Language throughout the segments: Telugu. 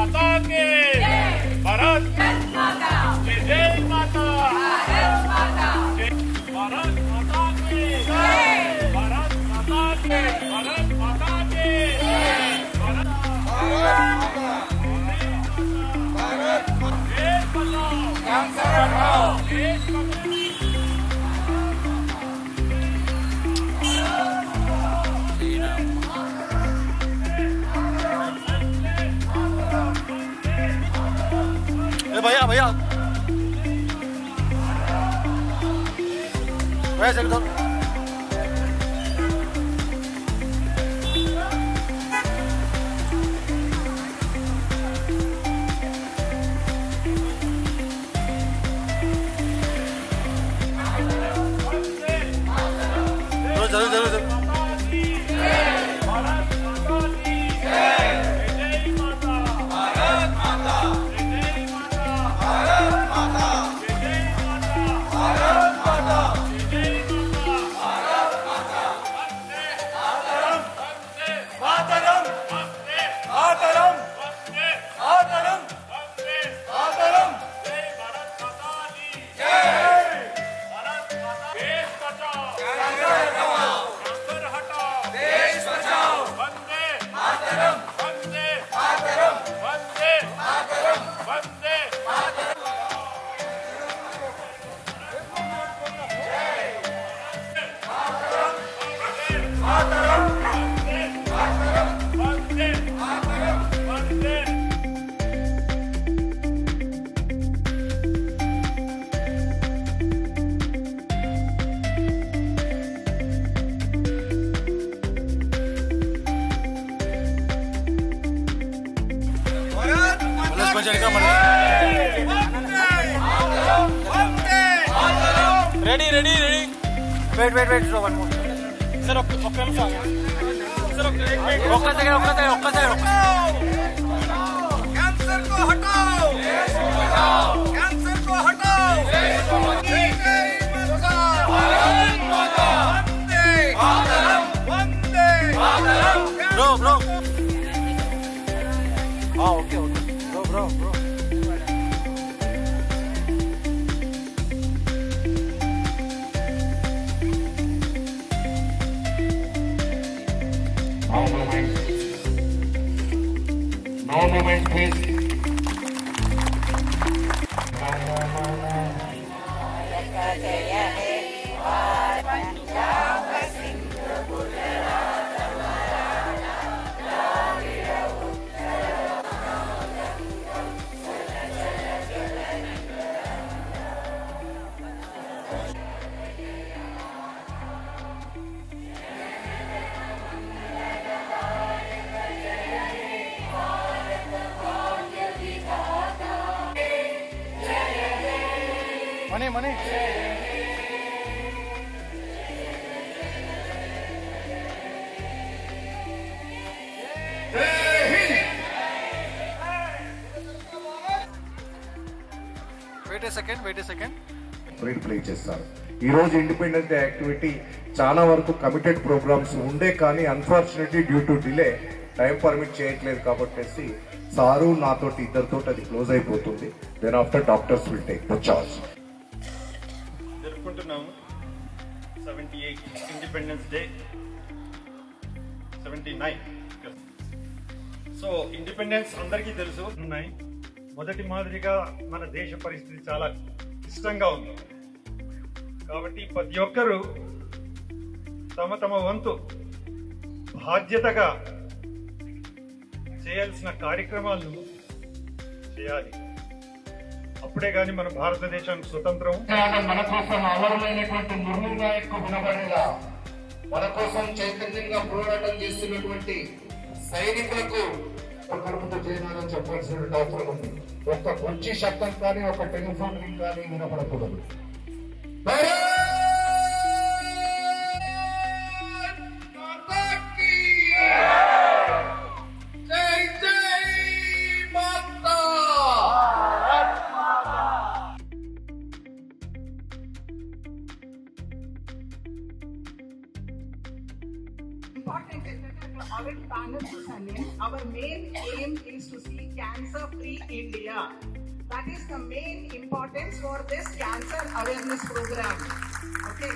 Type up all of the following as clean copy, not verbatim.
माता के भारत माता जय जय माता भारत माता भारत माता के भारत माता के भारत माता के भारत देश बचाओ कैंसर हटाओ देश भैया भैया भैया चल दो जरूर जरूर जरूर ready ready ready wait wait wait one more sir okay Nimish sir okay cancer को हटाओ कैंसर को हटाओ ब्रो ब्रो हाँ okay okay bro bro bro No moment, please. Money money wait second play చేస్తారు. ఈరోజు ఇండిపెండెన్స్ డే యాక్టివిటీ చాలా వరకు కమిటెడ్ ప్రోగ్రామ్స్ ఉండే కానీ unfortunately due to delay time permit చేయట్లేదు కాబట్టి సారు నాతోటి ఇద్దరితో అది క్లోజ్ అయిపోతుంది. Then after doctors will take the charge. జరుపుకుంటున్నాము 78 ఇండిపెండెన్స్ డే 79. సో ఇండిపెండెన్స్ అందరికీ తెలుసు ఉన్నాయి. మొదటి మాదిరిగా మన దేశ పరిస్థితి చాలా ఇష్టంగా ఉంది కాబట్టి ప్రతి ఒక్కరూ తమ తమ వంతు బాధ్యతగా చేయాల్సిన కార్యక్రమాలను చేయాలి. అప్పుడే గాని మన భారతదేశానికి స్వతంత్రం. మన కోసం అమరులైనటువంటి ముర్ము నాయక్ గుణపడేలా మన కోసం చైతన్యంగా పోరాటం చేస్తున్నటువంటి సైనికులకు కలుపుతూ చేయాలని చెప్పాల్సిన అవసరం ఉంది. ఒక్క కుర్చీ శబ్దం కానీ ఒక టెలిఫోన్ రింగ్ కానీ వినపడకూడదు. Important is that already panel. Our main aim is to see cancer-free India. That is the main importance for this cancer awareness program. Okay.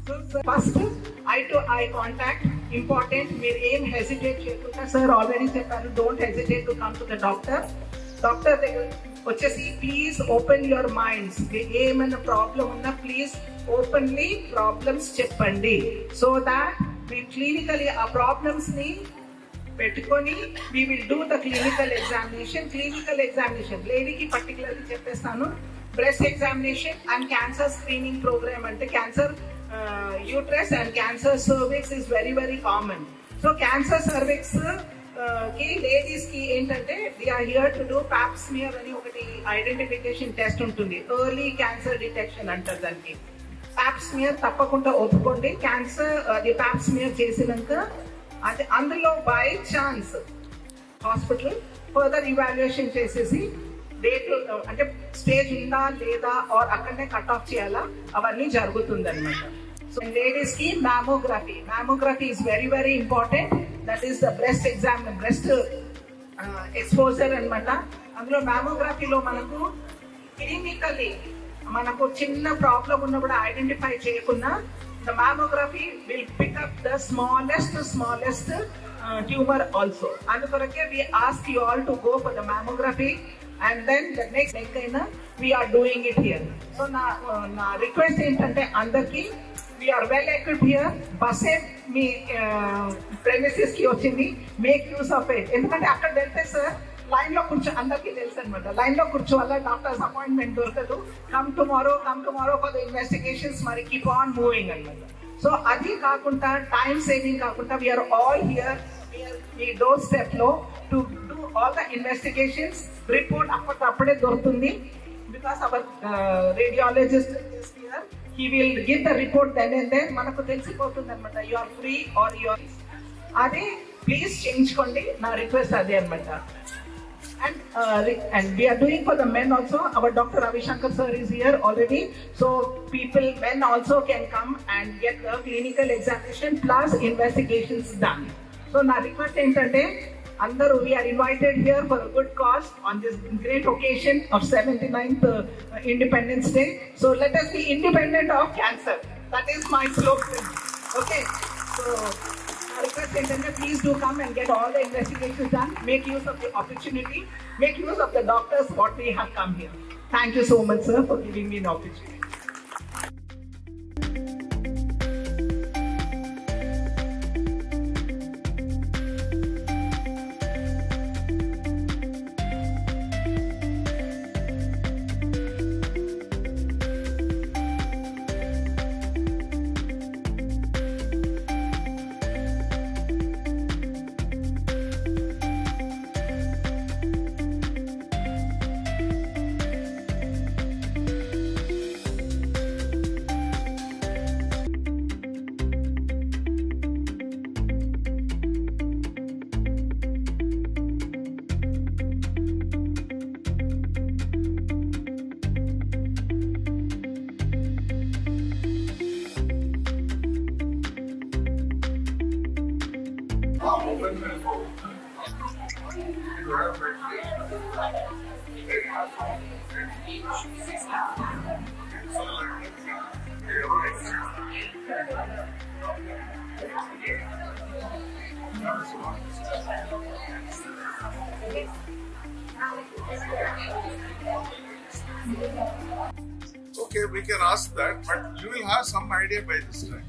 So first, eye-to-eye contact important. మీరు ఏం hesitate చేయకుండా సార్ ఆల్రెడీ చెప్పారు, don't hesitate to come to the doctor. Doctor దగ్గర వచ్చేసి ప్లీజ్ ఓపెన్ యువర్ మైండ్స్. ఏమైనా ప్రాబ్లం ఉన్నా ప్లీజ్ ఓపెన్లీ ప్రాబ్లమ్స్ చెప్పండి. సో దాట్ we clinically ఆ ప్రాబ్లమ్స్ ని పెట్టుకొని we will do the clinical examination. లేడీకి పర్టికులర్లీ చెప్పేస్తాను, breast examination and cancer screening programme. అంటే cancer uterus and cancer cervix is very very common. So cancer cervix కి లేడీస్ కి ఏంటంటే we are here to do pap smear అని ఒకటి ఐడెంటిఫికేషన్ టెస్ట్ ఉంటుంది. ఎర్లీ క్యాన్సర్ డిటెక్షన్ అంటారు దానికి. పాప్ స్మియర్ తప్పకుండా ఒప్పుకోండి. క్యాన్సర్ అది పాప్ స్మియర్ చేసినాక అది అందులో by chance hospital further evaluation చేసేసి డేట్ అంటే స్టేజ్ ఉందా లేదా ఆర్ అక్కడనే కట్ ఆఫ్ చేయాలా అవన్నీ జరుగుతుంది అనమాట. సో లేడీస్ కి mammography is very very important. That is the breast exam, breast exposure అనమాట. అందులో మ్యామోగ్రఫీలో మనకు క్లినికల్లీ మనకు చిన్న ప్రాబ్లం ఉన్నప్పుడు ఐడెంటిఫై చేయకుండా the mammography will pick up the smallest tumor also. అందుకొరకే we ask you all to go for the mammography and then the next we are doing it here. So na request ఏంటంటే అందరికి we are well equipped here. బస్సే మీ premises కి వచ్చింది, make use of it. ఎందుకంటే అక్కడ వెళ్తే సార్ లైన్ లో కూర్చో, అందరికీ తెలుసు అనమాట, లైన్ లో కూర్చోవాలా, డాక్టర్స్ అపాయింట్మెంట్ దొరకదు. Come tomorrow for the investigations, మరి కీప్ ఆన్ మూవింగ్ అనమాట. సో అది కాకుండా టైం సేవింగ్ కాకుండా వీఆర్ ఆల్ హియర్ మీ డోర్ స్టెప్ లో to do all the investigations. Report అప్పటికప్పుడే దొరుకుతుంది because our radiologist is here. He will give the report then and then మనకు తెలిసిపోతుంది అనమాట you are free or you are. అది ప్లీజ్ చేయించుకోండి, నా రిక్వెస్ట్ అదే అనమాట. And we are doing for the men also. Our Dr. Ravi Shankar sir is here already. So men also can come and get the clinical examination plus investigations done. So na request entante andaru we are invited here for a good cause on this great occasion of 79th Independence Day. So let us be independent of cancer. That is my slogan. Okay. So request entante please do come and get all the investigations done. Make use of the opportunity. Make use of the doctors what we have come here. Thank you so much sir for giving me an opportunity. Okay, we can ask that, but you will have some idea by this time.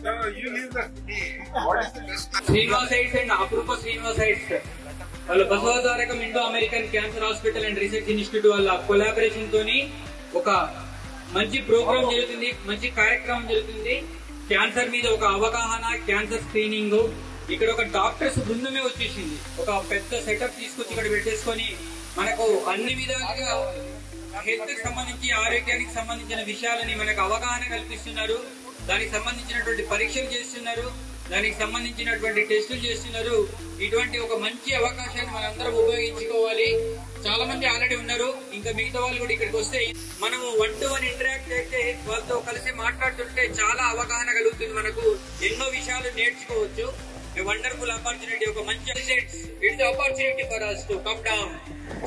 No, you leave that to me. What is the best? Srinivasites and Aprupa Srinivasites వాళ్ళ Basavatarakam Indo American cancer hospital and research institute వాళ్ళ కొలాబరేషన్ తోని ఒక మంచి ప్రోగ్రామ్ జరుగుతుంది, మంచి కార్యక్రమం జరుగుతుంది. క్యాన్సర్ మీద ఒక అవగాహన, క్యాన్సర్ స్క్రీనింగ్. ఇక్కడ ఒక డాక్టర్స్ బృందమే వచ్చేసింది, ఒక పెద్ద సెటప్ తీసుకొచ్చి ఇక్కడ పెట్టేసుకొని మనకు అన్ని విధాలుగా హెల్త్ కి సంబంధించి, ఆరోగ్యానికి సంబంధించిన విషయాలని మనకు అవగాహన కల్పిస్తున్నారు. దానికి సంబంధించినటువంటి పరీక్షలు చేస్తున్నారు. దానికి సంబంధించినటువంటి టెస్టులు చేస్తున్నారు. ఇటువంటి ఒక మంచి అవకాశాన్ని మనందరం ఉపయోగించుకోవాలి. చాలా మంది ఆల్రెడీ ఉన్నారు, ఇంకా మిగతా వాళ్ళు కూడా ఇక్కడికి వస్తే మనము 1-to-1 ఇంటరాక్ట్ అయితే వాళ్ళతో కలిసి మాట్లాడుతుంటే చాలా అవగాహన కలుగుతుంది. మనకు ఎన్నో విషయాలు నేర్చుకోవచ్చు. వండర్ఫుల్ ఆపర్చునిటీ, ఒక మంచి it's opportunity for us to come down.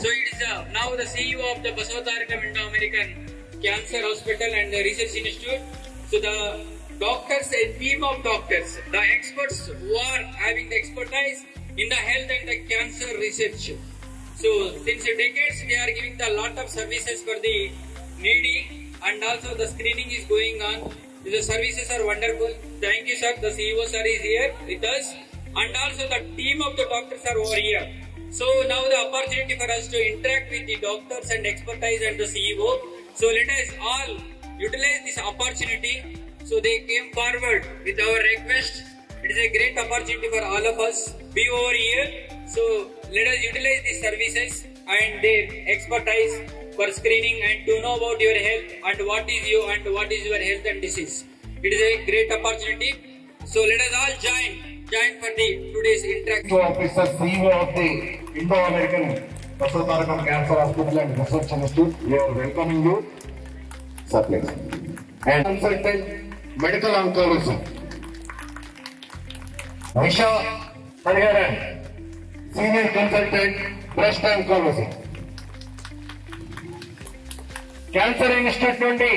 So it is now the CEO of the Basavatarakam Indo-American Cancer Hospital and Research Institute. So the doctors, a team of doctors, the experts who are having the expertise in the health and the cancer research. So since decades they are giving a lot of services for the needy, and also the screening is going on. The services are wonderful. Thank you, sir. The CEO sir is here with us, and also the team of the doctors are over here. So now the opportunity for us to interact with the doctors and expertise and the CEO. So let us all utilize this opportunity. So they came forward with our request. It is a great opportunity for all of us. Be over here. So let us utilize these services and their expertise for screening and to know about your health and what is you and what is your health and disease. It is a great opportunity. So let us all join for the today's interaction. Officer, CEO of the Indo-American Basavatarakam Cancer Hospital and Research Institute, we are welcoming you. Sir, please. And consultant, medical oncology, Nisha Hariharan, senior consultant, breast oncology. Cancer institute నుండి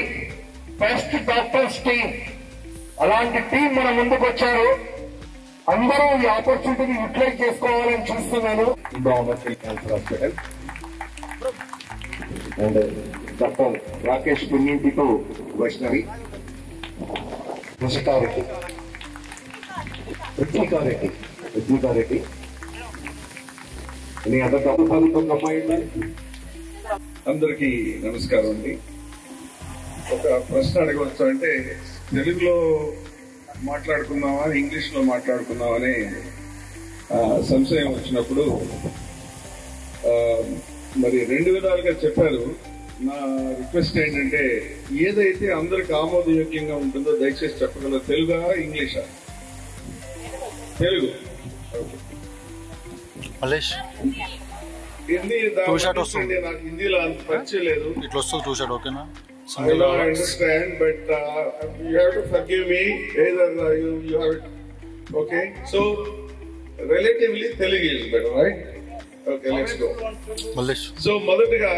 బెస్ట్ డాక్టర్స్ టీమ్, అలాంటి టీం మన ముందుకు వచ్చారు. అందరూ ఈ ఆపర్చునిటీని యూటిలైజ్ చేసుకోవాలని చూస్తున్నాను. Indo American cancer hospital and doctor Rakesh పుణ్యంటితో వైష్ణవి, రుచికారెడ్డి, నీ అంత డబ్బు చదువుతున్న అమ్మాయి ఉండాలి. అందరికీ నమస్కారం అండి. ఒక ప్రశ్న అడగవచ్చు, అంటే తెలుగులో మాట్లాడుకుందామా ఇంగ్లీష్ లో మాట్లాడుకుందామా అనే సంశయం వచ్చినప్పుడు మరి రెండు విధాలుగా చెప్పారు. నా రిక్వెస్ట్ ఏంటంటే ఏదైతే అందరికి ఆమోదయోగ్యంగా ఉంటుందో దయచేసి చెప్పగలరు. తెలుగా ఇంగ్లీషా? తెలుగు. నాకు హిందీలో అంత పరిచయం లేదు. I don't understand, but you have to forgive me. Either you have it. Okay, so relatively Telugu is better, right? Okay, let's go. So మొదటిగా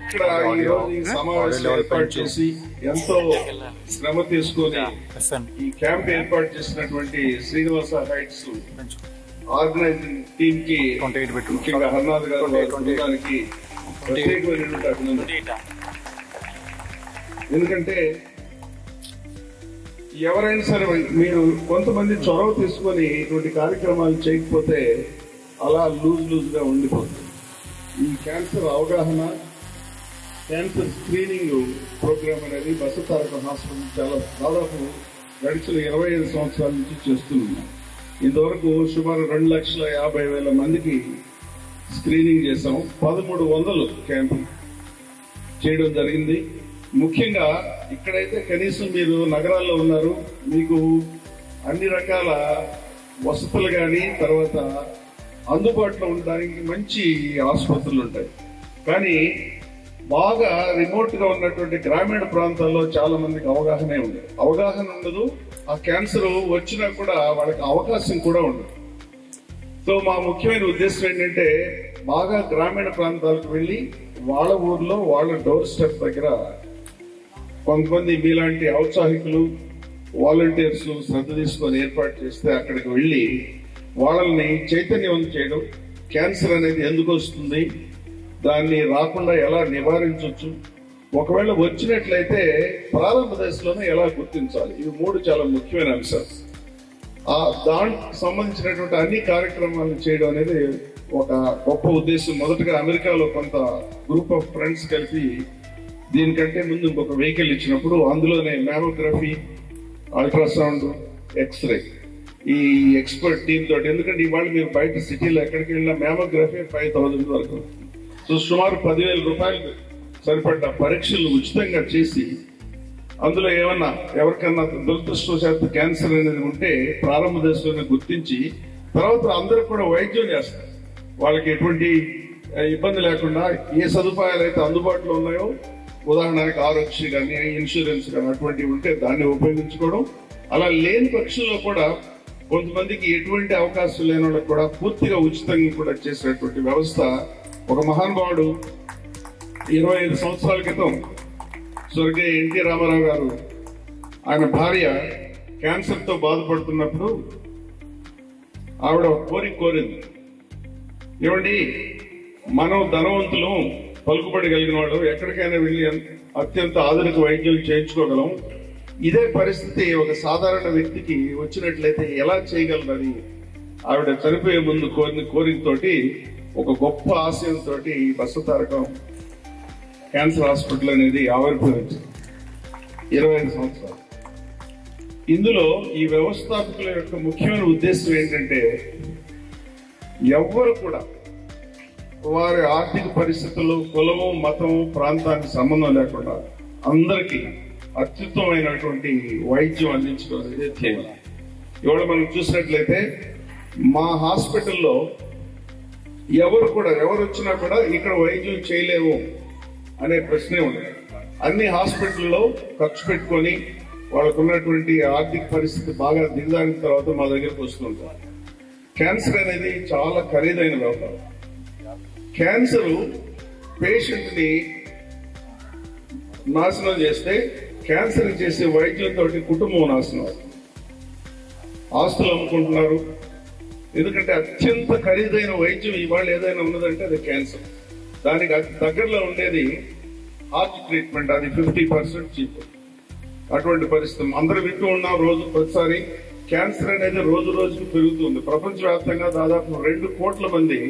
ఇక్కడ ఈరోజు ఈ సమావేశం ఏర్పాటు చేసి ఎంతో శ్రమ తీసుకొని ఈ క్యాంప్ ఏర్పాటు చేసినటువంటి శ్రీనివాస హైట్స్ ఆర్గనైజింగ్ టీమ్ కి, ముఖ్యంగా హర్నాథ్ గారు బృందానికి ప్రత్యేకమైనటువంటి అభినందన. ఎందుకంటే ఎవరైనా సరే మీరు కొంతమంది చొరవ తీసుకొని ఇటువంటి కార్యక్రమాలు చేయకపోతే అలా లూజ్ గా ఉండిపోతుంది. ఈ క్యాన్సర్ అవగాహన, క్యాన్సర్ స్క్రీనింగ్ ప్రోగ్రామ్ అనేది బసవతారకం హాస్పిటల్ చాలా దాదాపు గడిచిన 25 సంవత్సరాల నుంచి చేస్తున్నాం. ఇంతవరకు సుమారు 2,50,000 మందికి స్క్రీనింగ్ చేసాం. 1,300 క్యాంపు చేయడం జరిగింది. ముఖ్యంగా ఇక్కడైతే కనీసం మీరు నగరాల్లో ఉన్నారు, మీకు అన్ని రకాల వసతులు కానీ తర్వాత అందుబాటులో ఉండడానికి మంచి ఆసుపత్రులు ఉంటాయి. కానీ బాగా రిమోట్ గా ఉన్నటువంటి గ్రామీణ ప్రాంతాల్లో చాలా మందికి అవగాహన ఉండదు. ఆ క్యాన్సర్ వచ్చినా కూడా వాళ్ళకి అవకాశం కూడా ఉండదు. సో మా ముఖ్యమైన ఉద్దేశం ఏంటంటే బాగా గ్రామీణ ప్రాంతాలకు వెళ్ళి వాళ్ళ ఊర్లో వాళ్ళ డోర్ స్టెప్ దగ్గర కొంతమంది మీలాంటి ఔత్సాహికులు, వాలంటీర్స్ శ్రద్ధ తీసుకొని ఏర్పాటు చేస్తే అక్కడికి వెళ్ళి వాళ్ళని చైతన్యవంతం చేయడం, క్యాన్సర్ అనేది ఎందుకు వస్తుంది, దాన్ని రాకుండా ఎలా నివారించవచ్చు, ఒకవేళ వచ్చినట్లయితే ప్రారంభ దశలోనే ఎలా గుర్తించాలి, ఇవి 3 చాలా ముఖ్యమైన అంశాలు. దానికి సంబంధించినటువంటి అన్ని కార్యక్రమాలను చేయడం అనేది ఒక గొప్ప ఉద్దేశం. మొదటగా అమెరికాలో కొంత గ్రూప్ ఆఫ్ ఫ్రెండ్స్ కలిపి దీనికంటే ముందు ఇంకొక వెహికల్ ఇచ్చినప్పుడు అందులోనే మ్యామోగ్రఫీ, అల్ట్రాసౌండ్, ఎక్స్రే ఈ ఎక్స్పర్ట్ టీమ్ తోటి, ఎందుకంటే ఇవాళ మీరు బయట సిటీలో ఎక్కడికి వెళ్ళినా మ్యామోగ్రఫీ 5,000 వరకు, సో సుమారు 10,000 రూపాయలు సరిపడ్డ పరీక్షలు ఉచితంగా చేసి అందులో ఏమన్నా ఎవరికన్నా దురదృష్టవశాత్తు క్యాన్సర్ అనేది ఉంటే ప్రారంభ దశలోనే గుర్తించి తర్వాత అందరూ కూడా వైద్యం చేస్తారు. వాళ్ళకి ఎటువంటి ఇబ్బంది లేకుండా ఏ సదుపాయాలు అయితే అందుబాటులో ఉన్నాయో, ఉదాహరణకి ఆరోగ్యశ్రీ కానీ ఇన్సూరెన్స్ కానీ అటువంటివి ఉంటే దాన్ని ఉపయోగించుకోవడం, అలా లేని పక్షుల్లో కూడా కొంతమందికి ఎటువంటి అవకాశం లేని వాళ్ళకి కూడా పూర్తిగా ఉచితంగా కూడా చేసేటువంటి వ్యవస్థ ఒక మహానుభావుడు 25 సంవత్సరాల క్రితం స్వర్గీయ ఎన్టీ రామారావు గారు ఆయన భార్య క్యాన్సర్ తో బాధపడుతున్నప్పుడు ఆవిడ కోరింది, ఏమండి మనం ధనవంతులు పలుకుబడి కలిగిన వాళ్ళు ఎక్కడికైనా వెళ్ళి అత్యంత ఆధునిక వైద్యం చేయించుకోగలం, ఇదే పరిస్థితి ఒక సాధారణ వ్యక్తికి వచ్చినట్లయితే ఎలా చేయగలరని ఆవిడ చనిపోయే ముందు కోరికతోటి ఒక గొప్ప ఆశయంతో బసవతారకం క్యాన్సర్ హాస్పిటల్ అనేది ఆవిర్భవించింది 25 సంవత్సరాలు. ఇందులో ఈ వ్యవస్థాపకుల యొక్క ముఖ్యమైన ఉద్దేశం ఏంటంటే ఎవ్వరు కూడా వారి ఆర్థిక పరిస్థితులు, కులము, మతము, ప్రాంతానికి సంబంధం లేకుండా అందరికీ అత్యుత్తమైనటువంటి వైద్యం అందించడం అనేది ధ్యేయం. ఇవాళ మనం చూసినట్లయితే మా హాస్పిటల్లో ఎవరు వచ్చినా కూడా ఇక్కడ వైద్యం చేయలేము అనే ప్రశ్నే ఉండదు. అన్ని హాస్పిటల్లో ఖర్చు పెట్టుకొని వాళ్ళకు ఉన్నటువంటి ఆర్థిక పరిస్థితి బాగా దిగజారిన తర్వాత మా దగ్గరకు వస్తుంటారు. క్యాన్సర్ అనేది చాలా ఖరీదైన వ్యవహారం. క్యాన్సర్ పేషెంట్ ని నాశనం చేస్తే క్యాన్సర్ చేసే వైద్యంతో కుటుంబం నాశనం అవుతుంది. ఆస్తులు అమ్ముకుంటున్నారు. ఎందుకంటే అత్యంత ఖరీదైన వైద్యం ఇవాళ ఏదైనా ఉన్నదంటే అది క్యాన్సర్. దానికి దగ్గరలో ఉండేది హార్ట్ ట్రీట్మెంట్, అది 50% చీప్. అటువంటి పరిస్థితి అందరూ వింటూ ఉన్నాం. రోజు ప్రతిసారి క్యాన్సర్ అనేది రోజు రోజుకు పెరుగుతుంది. ప్రపంచవ్యాప్తంగా దాదాపు 2 కోట్ల మంది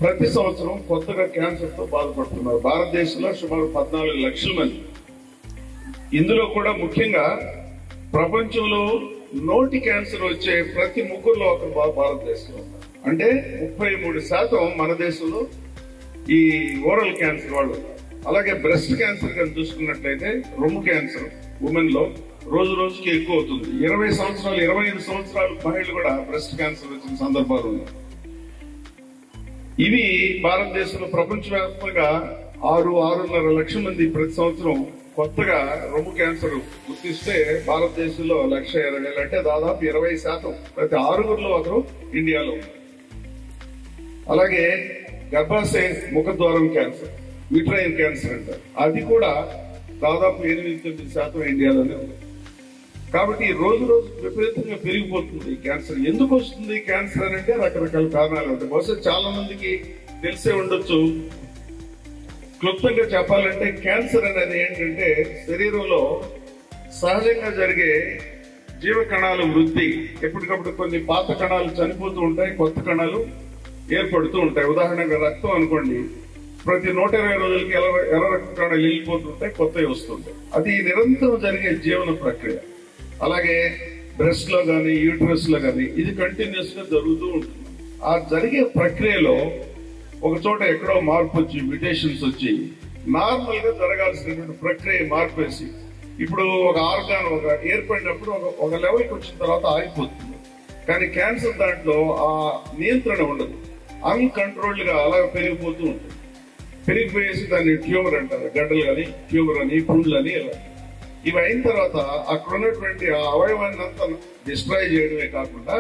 ప్రతి సంవత్సరం కొత్తగా క్యాన్సర్ తో బాధపడుతున్నారు. భారతదేశంలో సుమారు 14 లక్షల మంది. ఇందులో కూడా ముఖ్యంగా ప్రపంచంలో నోటి క్యాన్సర్ వచ్చే ప్రతి 3 ఒకరు భారతదేశంలో ఉన్నారు. అంటే 33% మన దేశంలో ఈ ఓరల్ క్యాన్సర్ వాళ్ళు ఉన్నారు. అలాగే బ్రెస్ట్ క్యాన్సర్ కానీ చూసుకున్నట్లయితే రొమ్ము క్యాన్సర్ ఉమెన్ లో రోజు రోజుకి ఎక్కువ అవుతుంది. 20 సంవత్సరాలు 25 సంవత్సరాల మహిళలు కూడా బ్రెస్ట్ క్యాన్సర్ వచ్చిన సందర్భాలు ఉన్నాయి. ఇవి భారతదేశంలో ప్రపంచవ్యాప్తంగా 6.5 లక్షల మంది ప్రతి సంవత్సరం కొత్తగా రొమ్ము క్యాన్సర్ గుర్తిస్తే భారతదేశంలో 1,20,000 అంటే దాదాపు 20% ప్రతి 6గురిలో ఒకరు ఇండియాలో ఉన్నారు. అలాగే గర్భాశయ ముఖద్వారం క్యాన్సర్, యూట్రైన్ క్యాన్సర్ అంటారు, అది కూడా దాదాపు 8-9% ఇండియాలోనే ఉంది. కాబట్టి రోజు రోజు విపరీతంగా పెరిగిపోతుంది క్యాన్సర్. ఎందుకు వస్తుంది క్యాన్సర్ అని అంటే రకరకాల కారణాలు ఉంటాయి. బహుశా చాలా మందికి తెలిసే ఉండొచ్చు. క్లుప్తంగా చెప్పాలంటే క్యాన్సర్ అనేది ఏంటంటే శరీరంలో సహజంగా జరిగే జీవ కణాల వృద్ధి. ఎప్పటికప్పుడు కొన్ని పాత కణాలు చనిపోతూ ఉంటాయి, కొత్త కణాలు ఏర్పడుతూ ఉంటాయి. ఉదాహరణగా రక్తం అనుకోండి, ప్రతి 120 రోజులకి ఎర్ర రక్త కణాలు వెళ్ళిపోతుంటాయి, కొత్తవి వస్తుంటాయి. అది నిరంతరం జరిగే జీవన ప్రక్రియ. అలాగే బ్రెస్ట్ లో గానీ యూట్రస్ లో గానీ ఇది కంటిన్యూస్ గా జరుగుతూ ఉంటుంది. ఆ జరిగే ప్రక్రియలో ఒక చోట ఎక్కడో మార్పు వచ్చి మ్యుటేషన్స్ వచ్చి నార్మల్ గా జరగాల్సినటువంటి ప్రక్రియ మార్పేసి ఇప్పుడు ఒక ఆర్గాన్ ఒక ఏర్పడినప్పుడు ఒక లెవెల్కి వచ్చిన తర్వాత ఆగిపోతుంది. కానీ క్యాన్సర్ దాంట్లో ఆ నియంత్రణ ఉండదు, అన్కంట్రోల్డ్ గా అలా పెరిగిపోతూ ఉంటుంది. పెరిగిపోయేసి దాన్ని ట్యూమర్ అంటారు, గడ్డలు కానీ ట్యూమర్ అని పుండ్లు అని. ఇవి అయిన తర్వాత అక్కడ ఉన్నటువంటి ఆ అవయవాన్ని అంతా డిస్ట్రాయ్ చేయడమే కాకుండా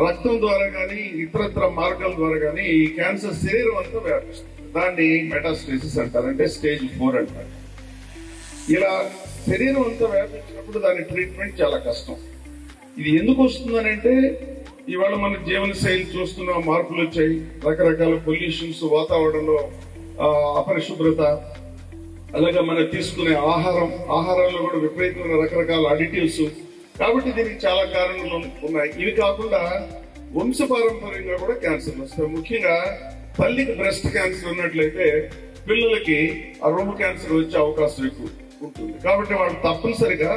రక్తం ద్వారా కానీ ఇతరత్ర మార్గాల ద్వారా కానీ ఈ క్యాన్సర్ శరీరం అంతా వ్యాపిస్తుంది. దాన్ని మెటాస్టేసిస్ అంటారు, అంటే స్టేజ్ 4 అంటారు. ఇలా శరీరం అంతా వ్యాపించినప్పుడు దాని ట్రీట్మెంట్ చాలా కష్టం. ఇది ఎందుకు వస్తుందని అంటే ఇవాళ మన జీవన శైలి చూస్తున్న మార్పులు వచ్చాయి. రకరకాల పొల్యూషన్స్, వాతావరణంలో అపరిశుభ్రత, అలాగే మనం తీసుకునే ఆహారంలో కూడా విపరీతమైన రకరకాల అడిటివ్స్. కాబట్టి దీనికి చాలా కారణాలు ఉన్నాయి. ఇవి కాకుండా వంశపారంపర్యంగా కూడా క్యాన్సర్ వస్తాయి. ముఖ్యంగా తల్లికి బ్రెస్ట్ క్యాన్సర్ ఉన్నట్లయితే పిల్లలకి ఆ రొమ్ము క్యాన్సర్ వచ్చే అవకాశం ఎక్కువ ఉంటుంది. కాబట్టి వాళ్ళు తప్పనిసరిగా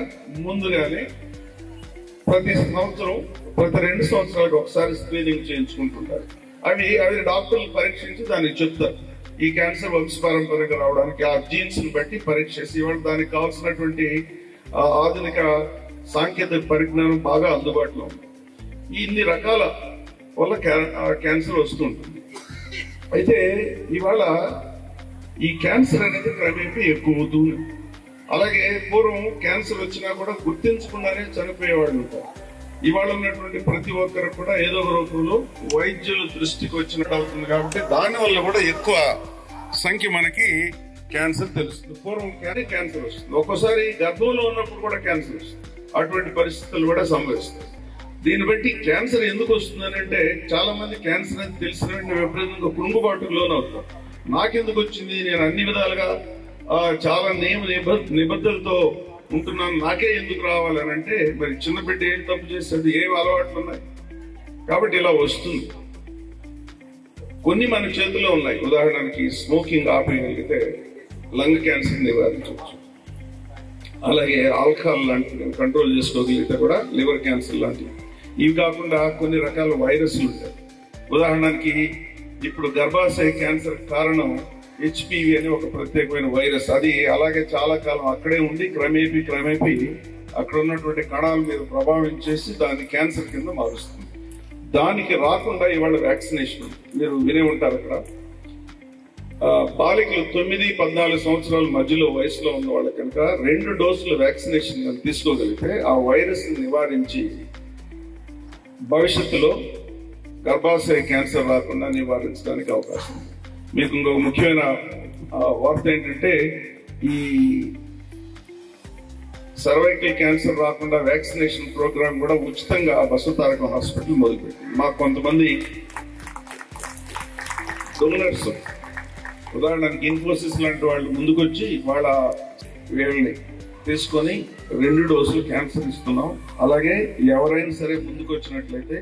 ముందుగానే ప్రతి సంవత్సరం ప్రతి 2 సంవత్సరాలకు ఒకసారి స్క్రీనింగ్ చేయించుకుంటుంటారు. అవి డాక్టర్లు పరీక్షించి దాన్ని చెప్తారు. ఈ క్యాన్సర్ వంశపారంపర్యంగా రావడానికి ఆ జీన్స్ ని బట్టి పరీక్ష చేసి ఇవాళ దానికి కావాల్సినటువంటి ఆధునిక సాంకేతిక పరిజ్ఞానం బాగా అందుబాటులో ఉంది. ఇన్ని రకాల వల్ల క్యాన్సర్ వస్తుంటుంది. అయితే ఇవాళ ఈ క్యాన్సర్ అనేది క్రమేపీ ఎక్కువ అవుతుంది. అలాగే పూర్వం క్యాన్సర్ వచ్చినా కూడా గుర్తించకుండానే చనిపోయేవాళ్ళు ఉంటారు. ఇవాళ ఉన్నటువంటి ప్రతి ఒక్కరు కూడా ఏదో ఒక రూపంలో వైద్యుల దృష్టికి వచ్చినట్టు అవుతుంది. కాబట్టి దానివల్ల కూడా ఎక్కువ సంఖ్య మనకి క్యాన్సర్ తెలుస్తుంది. పూర్వం క్యాన్సర్ వస్తుంది, ఒక్కోసారి గర్భంలో ఉన్నప్పుడు కూడా క్యాన్సర్ వస్తుంది. అటువంటి పరిస్థితులు కూడా సంభవిస్తాయి. దీన్ని బట్టి క్యాన్సర్ ఎందుకు వస్తుందని అంటే చాలా మంది క్యాన్సర్ అని తెలిసిన వెంటనే విపరీతంగా కృంగుబాటుకు లోనవుతారు. నాకెందుకు వచ్చింది, నేను అన్ని విధాలుగా చాలా నిబద్ధతలతో ఉంటున్నాను, నాకే ఎందుకు రావాలని అంటే మరి చిన్న బిడ్డ ఏం తప్పు చేసేది, ఏం అలవాట్లు ఉన్నాయి కాబట్టి ఇలా వస్తుంది. కొన్ని మన చేతుల్లో ఉన్నాయి. ఉదాహరణకి స్మోకింగ్ ఆపేయగలిగితే లంగ్ క్యాన్సర్ నివారించవచ్చు. అలాగే ఆల్కహాల్ లాంటివి కంట్రోల్ చేసుకోగలిగితే కూడా లివర్ క్యాన్సర్ లాంటివి. ఇవి కాకుండా కొన్ని రకాల వైరస్లు ఉంటాయి. ఉదాహరణకి ఇప్పుడు గర్భాశయ క్యాన్సర్ కారణం HPV అనే ఒక ప్రత్యేకమైన వైరస్. అది అలాగే చాలా కాలం అక్కడే ఉండి క్రమేపీ అక్కడ ఉన్నటువంటి కణాల మీద ప్రభావం చేసి దాన్ని క్యాన్సర్ కింద మారుస్తుంది. దానికి రాకుండా ఇవాళ వ్యాక్సినేషన్ మీరు వినే ఉంటారు. అక్కడ బాలికలు 9-14 సంవత్సరాల మధ్యలో వయసులో ఉన్న వాళ్ళ కనుక 2 డోసుల వ్యాక్సినేషన్ తీసుకోగలిగితే ఆ వైరస్ ని నివారించి భవిష్యత్తులో గర్భాశయ క్యాన్సర్ రాకుండా నివారించడానికి అవకాశం ఉంది. మీకు ఇంకొక ముఖ్యమైన వార్త ఏంటంటే ఈ సర్వైకల్ క్యాన్సర్ రాకుండా వ్యాక్సినేషన్ ప్రోగ్రామ్ కూడా ఉచితంగా బసవతారకం హాస్పిటల్ మొదలుపెట్టింది. మాకు కొంతమంది డోనర్స్, ఉదాహరణకి ఇన్ఫోసిస్ లాంటి వాళ్ళు ముందుకొచ్చి వాళ్ళ వీళ్ళని తీసుకొని 2 డోసులు క్యాన్సర్ ఇస్తున్నాం. అలాగే ఎవరైనా సరే ముందుకు వచ్చినట్లయితే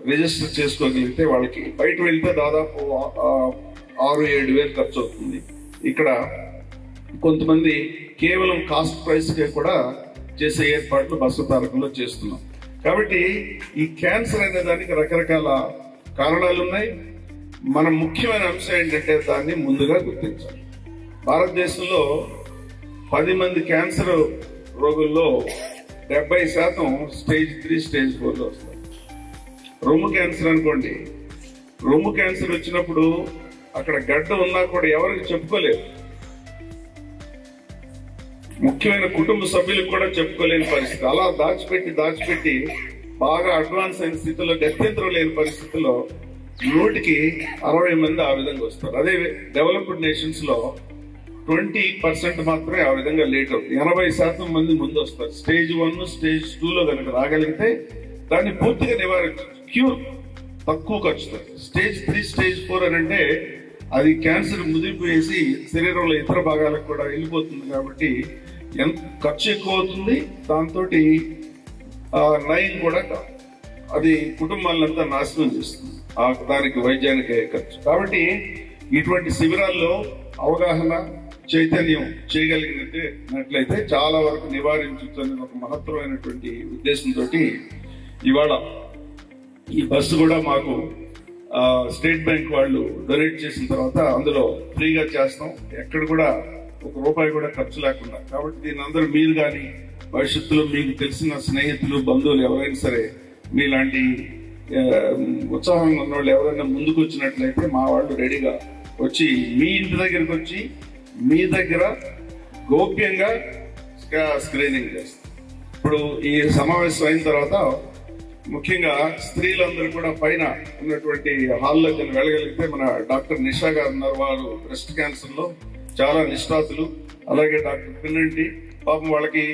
రిజిస్టర్ చేసుకోగలిగితే వాళ్ళకి బయట వెళ్తే దాదాపు 6-7 వేలు ఖర్చు అవుతుంది. ఇక్కడ కొంతమంది కేవలం కాస్ట్ ప్రైస్ కే కూడా చేసే ఏర్పాట్లు బసవతారకంలో చేస్తున్నాం. కాబట్టి ఈ క్యాన్సర్ అనే దానికి రకరకాల కారణాలు ఉన్నాయి. మన ముఖ్యమైన అంశం ఏంటంటే దాన్ని ముందుగా గుర్తించాలి. భారతదేశంలో 10 మంది క్యాన్సర్ రోగుల్లో 70% స్టేజ్ 3, స్టేజ్ 4లో వస్తారు. రొమ్ము క్యాన్సర్ అనుకోండి, రొమ్ము క్యాన్సర్ వచ్చినప్పుడు అక్కడ గడ్డ ఉన్నా కూడా ఎవరికి చెప్పుకోలేదు. ముఖ్యమైన కుటుంబ సభ్యులకు కూడా చెప్పుకోలేని పరిస్థితి. అలా దాచిపెట్టి బాగా అడ్వాన్స్ అయిన స్థితిలో గత్యంతరం లేని పరిస్థితుల్లో 100కి 60 మంది ఆ విధంగా వస్తారు. అదే డెవలప్డ్ నేషన్స్ లో 20% మాత్రమే ఆ విధంగా లేట్ అవుతుంది. 80% మంది ముందు వస్తారు. స్టేజ్ 1, స్టేజ్ 2లో కనుక రాగలిగితే దాన్ని పూర్తిగా నివారించవచ్చు. క్యూర్ తక్కువ ఖర్చుతో. స్టేజ్ 3, స్టేజ్ 4 అని అంటే అది క్యాన్సర్ ముదిరిపోయేసి శరీరంలో ఇతర భాగాలకు కూడా వెళ్ళిపోతుంది. కాబట్టి ఎంత ఖర్చు ఎక్కువ అవుతుంది, దాంతో నయం కూడా అది కుటుంబాలంతా నాశనం చేస్తుంది. దానికి వైద్యానికి ఖర్చు. కాబట్టి ఇటువంటి శిబిరాల్లో అవగాహన చైతన్యం చేయగలిగినట్లయితే చాలా వరకు నివారించవచ్చు అనే ఒక మహత్తరమైనటువంటి ఉద్దేశంతో ఇవాళ ఈ బస్సు కూడా మాకు స్టేట్ బ్యాంక్ వాళ్ళు డొనేట్ చేసిన తర్వాత అందులో ఫ్రీగా చేస్తాం. ఎక్కడ కూడా ₹1 కూడా ఖర్చు లేకుండా. కాబట్టి దీని అందరూ మీరు కానీ భవిష్యత్తులో మీకు తెలిసిన స్నేహితులు, బంధువులు ఎవరైనా సరే మీలాంటి ఉత్సాహంగా ఉన్న వాళ్ళు ఎవరైనా ముందుకు వచ్చినట్లయితే మా వాళ్ళు రెడీగా వచ్చి మీ ఇంటి దగ్గరికి వచ్చి మీ దగ్గర గోప్యంగా స్క్రీనింగ్ చేస్తాం. ఇప్పుడు ఈ సమావేశం అయిన తర్వాత ముఖ్యంగా స్త్రీలందరూ కూడా పైన ఉన్నటువంటి హాల్లోకి వెళ్ళగలిగితే మన డాక్టర్ నిషా గారు ఉన్నారు. వారు బ్రెస్ట్ క్యాన్సర్ లో చాలా నిష్ణాతులు. అలాగే డాక్టర్ పిన్నంటి, పాపం వాళ్ళకి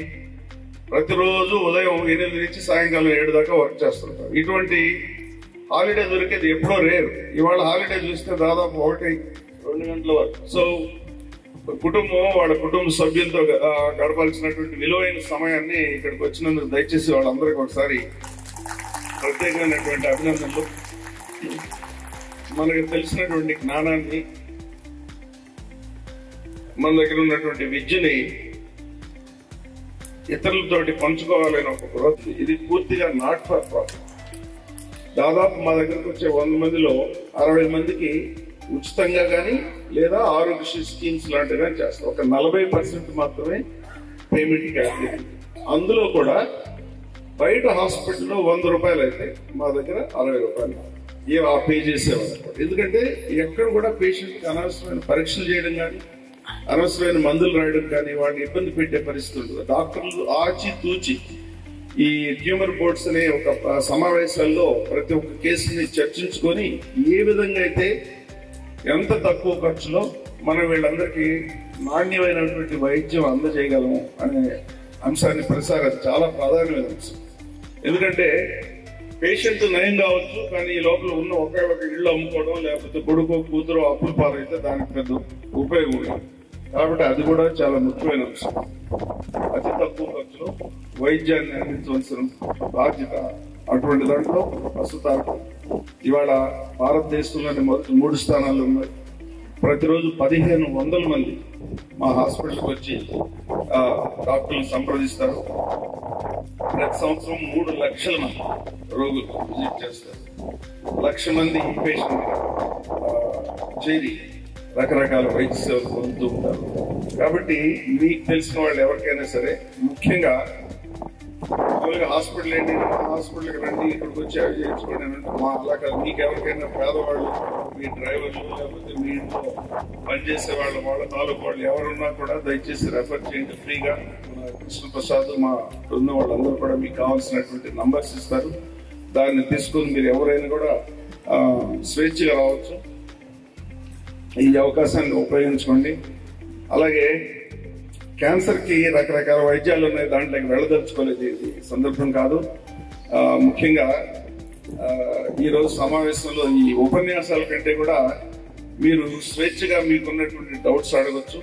ప్రతిరోజు ఉదయం 8 నుంచి సాయంకాలం 7 దాకా వర్క్ చేస్తుంటారు. ఇటువంటి హాలిడే దొరికేది ఎప్పుడో రేరు. ఇవాళ హాలిడే చూస్తే దాదాపు 1-2 గంటల వరకు. సో కుటుంబం వాళ్ళ కుటుంబ సభ్యులతో గడపాల్సినటువంటి విలువైన సమయాన్ని ఇక్కడికి వచ్చినందుకు దయచేసి వాళ్ళందరికీ ఒకసారి ప్రత్యేకమైనటువంటి అభినందనలు. మనకు తెలిసినటువంటి జ్ఞానాన్ని, మన దగ్గర ఉన్నటువంటి విద్యని ఇతరులతోటి పంచుకోవాలని ఒక ప్రవృత్తి. ఇది పూర్తిగా నాట్ ఫర్ ప్రాఫిట్. దాదాపు మా దగ్గరకు వచ్చే 100 మందిలో 60 మందికి ఉచితంగా కానీ లేదా ఆరోగ్యశ్రీ స్కీమ్స్ లాంటివి కానీ చేస్తాం. ఒక 40% మాత్రమే పేమెంట్ క్యాలిక్యులేట్. అందులో కూడా బయట హాస్పిటల్లో 100 రూపాయలు అయితే మా దగ్గర 60 రూపాయలు పే చేసేవాళ్ళు. ఎందుకంటే ఎక్కడ కూడా పేషెంట్కి అనవసరమైన పరీక్షలు చేయడం కానీ అనవసరమైన మందులు రాయడం కానీ వాళ్ళని ఇబ్బంది పెట్టే పరిస్థితి ఉంటుంది. డాక్టర్లు ఆచి తూచి ఈ ట్యూమర్ బోర్డ్స్ అనే ఒక సమావేశాల్లో ప్రతి ఒక్క కేసుని చర్చించుకొని ఏ విధంగా అయితే ఎంత తక్కువ ఖర్చులో మనం వీళ్ళందరికీ నాణ్యమైనటువంటి వైద్యం అందజేయగలము అనే అంశాన్ని ప్రసారం చాలా ప్రాధాన్యమైన అంశం. ఎందుకంటే పేషెంట్ నయం కావచ్చు, కానీ ఈ లోపల ఉన్న ఒకే ఒక ఇళ్ళు అమ్ముకోవడం లేకపోతే కొడుకో కూతురు అప్పులు పాలైతే దానికి పెద్ద ఉపయోగం ఉండదు. కాబట్టి అది కూడా చాలా ముఖ్యమైన అంశం. అతి తక్కువ ఖర్చులో వైద్యాన్ని అందించవలసిన బాధ్యత అటువంటి దాంట్లో ప్రస్తుతం ఇవాళ భారతదేశంలోని మొదటి 3 స్థానాల్లో ఉన్నాయి. ప్రతిరోజు 1500 మంది మా హాస్పిటల్కి వచ్చి డాక్టర్లు సంప్రదిస్తారు. ప్రతి సంవత్సరం 3 లక్షల మంది రోగులు విజిట్ చేస్తారు. 1,00,000 మంది ఈ పేషెంట్ చేరి రకరకాల వైద్య సేవలు పొందుతూ ఉంటారు. కాబట్టి మీకు తెలిసిన వాళ్ళు ఎవరికైనా సరే, ముఖ్యంగా మామూలుగా హాస్పిటల్ ఏంటి, హాస్పిటల్కి రండి, ఇక్కడికి వచ్చి అవి చేయించుకోండి అని అంటే మా అలా కాదు. మీకు ఎవరికైనా పేదవాళ్ళు, మీ డ్రైవర్లు లేకపోతే మీ ఇంట్లో పనిచేసే వాళ్ళ తాలూకు వాళ్ళు ఎవరున్నా కూడా దయచేసి రెఫర్ చేయండి ఫ్రీగా. కృష్ణప్రసాద్ మా ఉన్న వాళ్ళందరూ కూడా మీకు కావాల్సినటువంటి నంబర్స్ ఇస్తారు. దాన్ని తీసుకుని మీరు ఎవరైనా కూడా స్వేచ్ఛగా రావచ్చు. ఈ అవకాశాన్ని ఉపయోగించుకోండి. అలాగే క్యాన్సర్ కి రకరకాల వైద్యాలు ఉన్నాయి, దాంట్లోకి వెళ్ళదలుచుకోలేదు, ఇది సందర్భం కాదు. ముఖ్యంగా ఈరోజు సమావేశంలో ఈ ఉపన్యాసాల కంటే కూడా మీరు స్వేచ్ఛగా మీకున్నటువంటి డౌట్స్ అడగొచ్చు,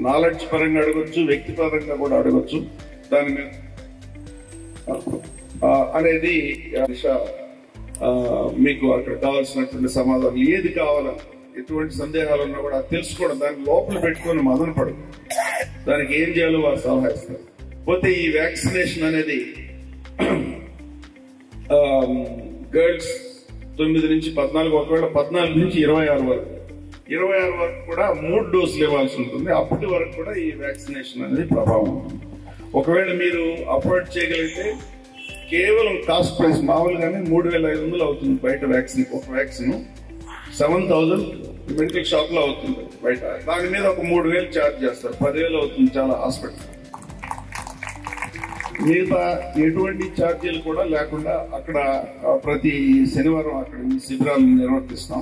నాలెడ్జ్ పరంగా అడగొచ్చు, వ్యక్తిపరంగా కూడా అడగొచ్చు. దాని మీద అనేది మీకు అక్కడ కావాల్సినటువంటి సమాధానం ఏది కావాలని, ఎటువంటి సందేహాలు ఉన్నా కూడా తెలుసుకోవడం, దాన్ని లోపల పెట్టుకొని మదన పడదు. దానికి ఏం చేయాలో వారు సలహా ఇస్తారు. పోతే ఈ వ్యాక్సినేషన్ అనేది గర్ల్స్ 9 నుంచి 14, ఒకవేళ 14 నుంచి 26 వరకు, 26 వరకు కూడా 3 డోసులు ఇవ్వాల్సి ఉంటుంది. అప్పటి వరకు కూడా ఈ వ్యాక్సినేషన్ అనేది ప్రభావం ఉంటుంది. ఒకవేళ మీరు అఫోర్డ్ చేయగలిగితే కేవలం కాస్ట్ ప్రైస్ మామూలుగానే 3,500 అవుతుంది బయట వ్యాక్సిన్. ఒక వ్యాక్సిన్ 7,000 మెడికల్ షాప్ లో అవుతుంది బయట. దాని మీద ఒక 3,000 ఛార్జ్ చేస్తారు, 10,000 అవుతుంది చాలా హాస్పిటల్. మిగతా ఎటువంటి ఛార్జీలు కూడా లేకుండా అక్కడ ప్రతి శనివారం అక్కడ ఈ శిబిరాలను నిర్వర్తిస్తాం.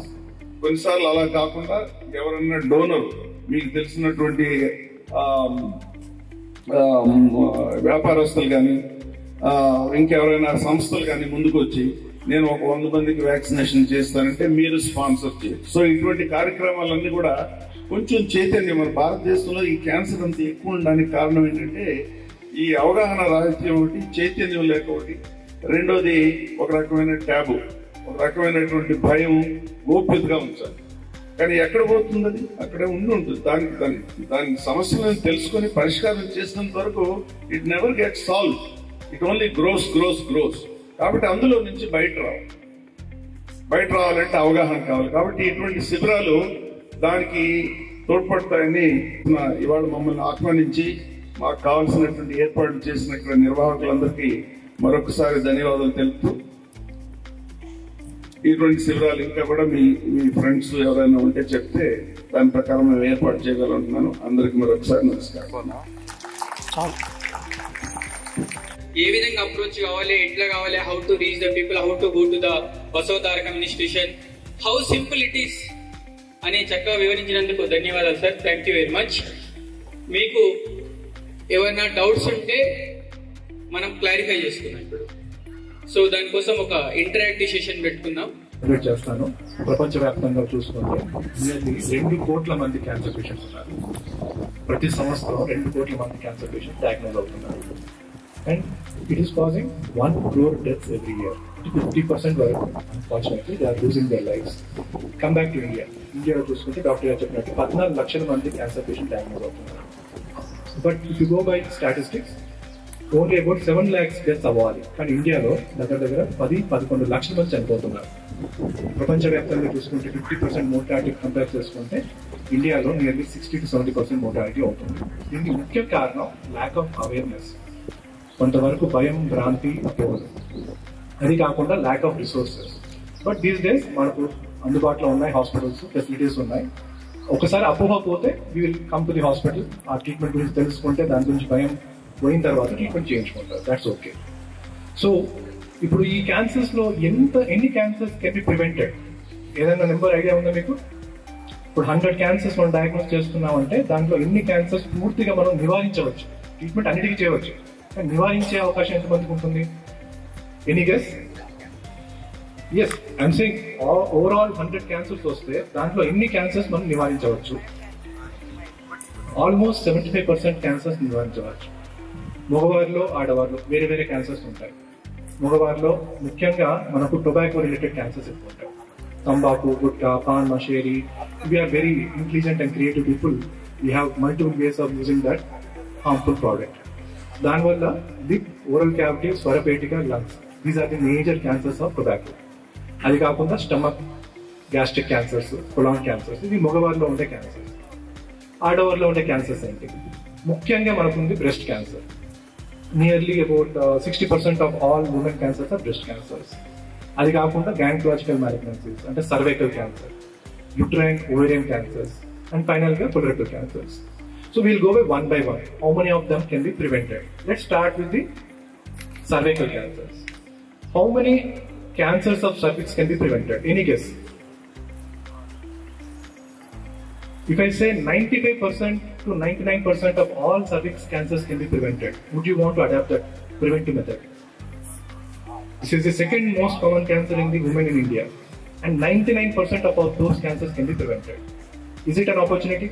కొన్నిసార్లు అలా కాకుండా ఎవరన్నా డోనర్, మీకు తెలిసినటువంటి వ్యాపారస్తులు కానీ ఇంకెవరైనా సంస్థలు కానీ ముందుకు వచ్చి నేను ఒక 100 మందికి వ్యాక్సినేషన్ చేస్తానంటే మీరు స్పాన్సర్ చేయొచ్చు. సో ఇటువంటి కార్యక్రమాలన్నీ కూడా కొంచెం చైతన్యం. మన భారతదేశంలో ఈ క్యాన్సర్ అంత ఎక్కువ ఉండడానికి కారణం ఏంటంటే ఈ అవగాహన రాహిత్యం ఒకటి, చైతన్యం లేక ఒకటి, రెండోది ఒక రకమైన ట్యాబు, ఒక రకమైనటువంటి భయం, గోప్యతగా ఉంచాలి. కానీ ఎక్కడ పోతుంది అది? అక్కడే ఉంటుంది. దాని సమస్యలను తెలుసుకొని పరిష్కారం చేసినంత వరకు it never get solve, it only gross. కాబట్టి అందులో నుంచి బయట రావాలంటే అవగాహన కావాలి. కాబట్టి ఇటువంటి శిబిరాలు దానికి తోడ్పడతాయని ఇవాళ మమ్మల్ని ఆహ్వానించి మాకు కావాల్సినటువంటి ఏర్పాట్లు చేసిన నిర్వాహకులందరికీ మరొకసారి ధన్యవాదాలు తెలుపుతూ, ఇటువంటి శిబిరాలు ఇంకా కూడా మీ ఫ్రెండ్స్ ఎవరైనా ఉంటే చెప్తే దాని ప్రకారం మేము ఏర్పాటు చేయగలుగుతున్నాను. అందరికి మరొకసారి నమస్కారం. ఏ విధంగా అప్రోచ్ కావాలి, ఎట్లా కావాలి, how to reach the people, how to go to the Basavatarakam institution, how simple it is అని చక్కగా వివరించినందుకు ధన్యవాదాలు sir. Thank you very much. మీకు ఏమైనా డౌట్స్ ఉంటే మనం క్లారిఫై చేసుకుందాం ఇప్పుడు. సో దానికోసం ఒక ఇంటరాక్టివ్ సెషన్ పెట్టుకుందాం. చేస్తాను. ప్రపంచవ్యాప్తంగా చూసుకుంటే నియర్లీ 2 కోట్ల మంది క్యాన్సర్ పేషెంట్స్ ఉన్నారు. ప్రతి సంవత్సరం 2 కోట్ల మంది క్యాన్సర్ పేషెంట్స్ డయాగ్నోజ్ అవుతున్నారు. And it is causing 1 crore deaths every year. 50% వరకు unfortunately they are losing their lives. Come back to India. ఇండియాలో చూసుకుంటే డాక్టర్ గారు చెప్పినట్టు 14 లక్షల మంది క్యాన్సర్ పేషెంట్ డయాగ్నోజ్ అవుతున్నారు. But if you go by statistics only about 7 lakhs deaths అవ్వాలి. కానీ ఇండియాలో దగ్గర 10-11 లక్షల మంది చనిపోతున్నారు. ప్రపంచవ్యాప్తంగా చూసుకుంటే 50% మోర్టాలిటీ కంపేర్ చేసుకుంటే ఇండియాలో నియర్లీ 60 to 70% మోర్టాలిటీ అవుతుంది. దీనికి ముఖ్య కారణం ల్యాక్ ఆఫ్ అవేర్నెస్. కొంతవరకు భయం, భ్రాంతి, అపోహలు. అది కాకుండా lack of resources. But these days మనకు అందుబాటులో ఉన్నాయి, హాస్పిటల్స్, ఫెసిలిటీస్ ఉన్నాయి. ఒకసారి అపోహ పోతే we will come to the hospital, ఆ ట్రీట్మెంట్ గురించి తెలుసుకుంటే దాని గురించి భయం పోయిన తర్వాత ట్రీట్మెంట్ చేయించుకుంటారు. That's okay. సో ఇప్పుడు ఈ క్యాన్సర్స్ లో ఎన్ని క్యాన్సర్స్ కెన్ బి ప్రివెంటెడ్? ఏదైనా నెంబర్ ఐడియా ఉందా మీకు? ఇప్పుడు 100 క్యాన్సర్స్ మనం డయాగ్నోస్ చేస్తున్నామంటే దాంట్లో ఎన్ని క్యాన్సర్స్ పూర్తిగా మనం నివారించవచ్చు? ట్రీట్మెంట్ అన్నిటికీ చేయవచ్చు, కానీ నివారించే అవకాశం ఎంతమందికి ఉంటుంది? Any guess? Yes, I'm saying overall 100 cancers వస్తే దాంట్లో ఎన్ని క్యాన్సర్స్ మనం నివారించవచ్చు? ఆల్మోస్ట్ 75% క్యాన్సర్స్ నివారించవచ్చు. మగవారిలో, ఆడవారిలో వేరే వేరే క్యాన్సర్స్ ఉంటాయి. మగవారిలో ముఖ్యంగా మనకు టొబాకో రిలేటెడ్ క్యాన్సర్స్ ఎక్కువ ఉంటాయి. తంబాకు, గుట్కా, పాన్ మషేరి. We are very intelligent and creative people. We have multiple ways of using that harmful product. దానివల్ల లిప్, ఓరల్ క్యావిటీ, స్వరపేటిక, lungs, these are the major cancers of tobacco. అది కాకుండా stomach, gastric cancers, colon cancers, ఇవి మగవారిలో ఉండే క్యాన్సర్స్. ఆడవారిలో ఉండే క్యాన్సర్స్ ఏంటి? ముఖ్యంగా మనకుంది breast cancer. Nearly about 60% of all women cancers are breast cancers. అది కాకుండా గైనకాలజికల్ మ్యాలిగ్నెన్సీస్ అంటే cervical cancer, uterine, ovarian cancers, and final గా colorectal cancers. So we'll go by one by one. How many of them can be prevented? Let's start with the cervical cancers. How many cancers of cervix can be prevented? Any guess? If I say 95% to 99% of all cervix cancers can be prevented, would you want to adapt that preventive method? This is the second most common cancer in the women in India, and 99% of all those cancers can be prevented. Is it an opportunity?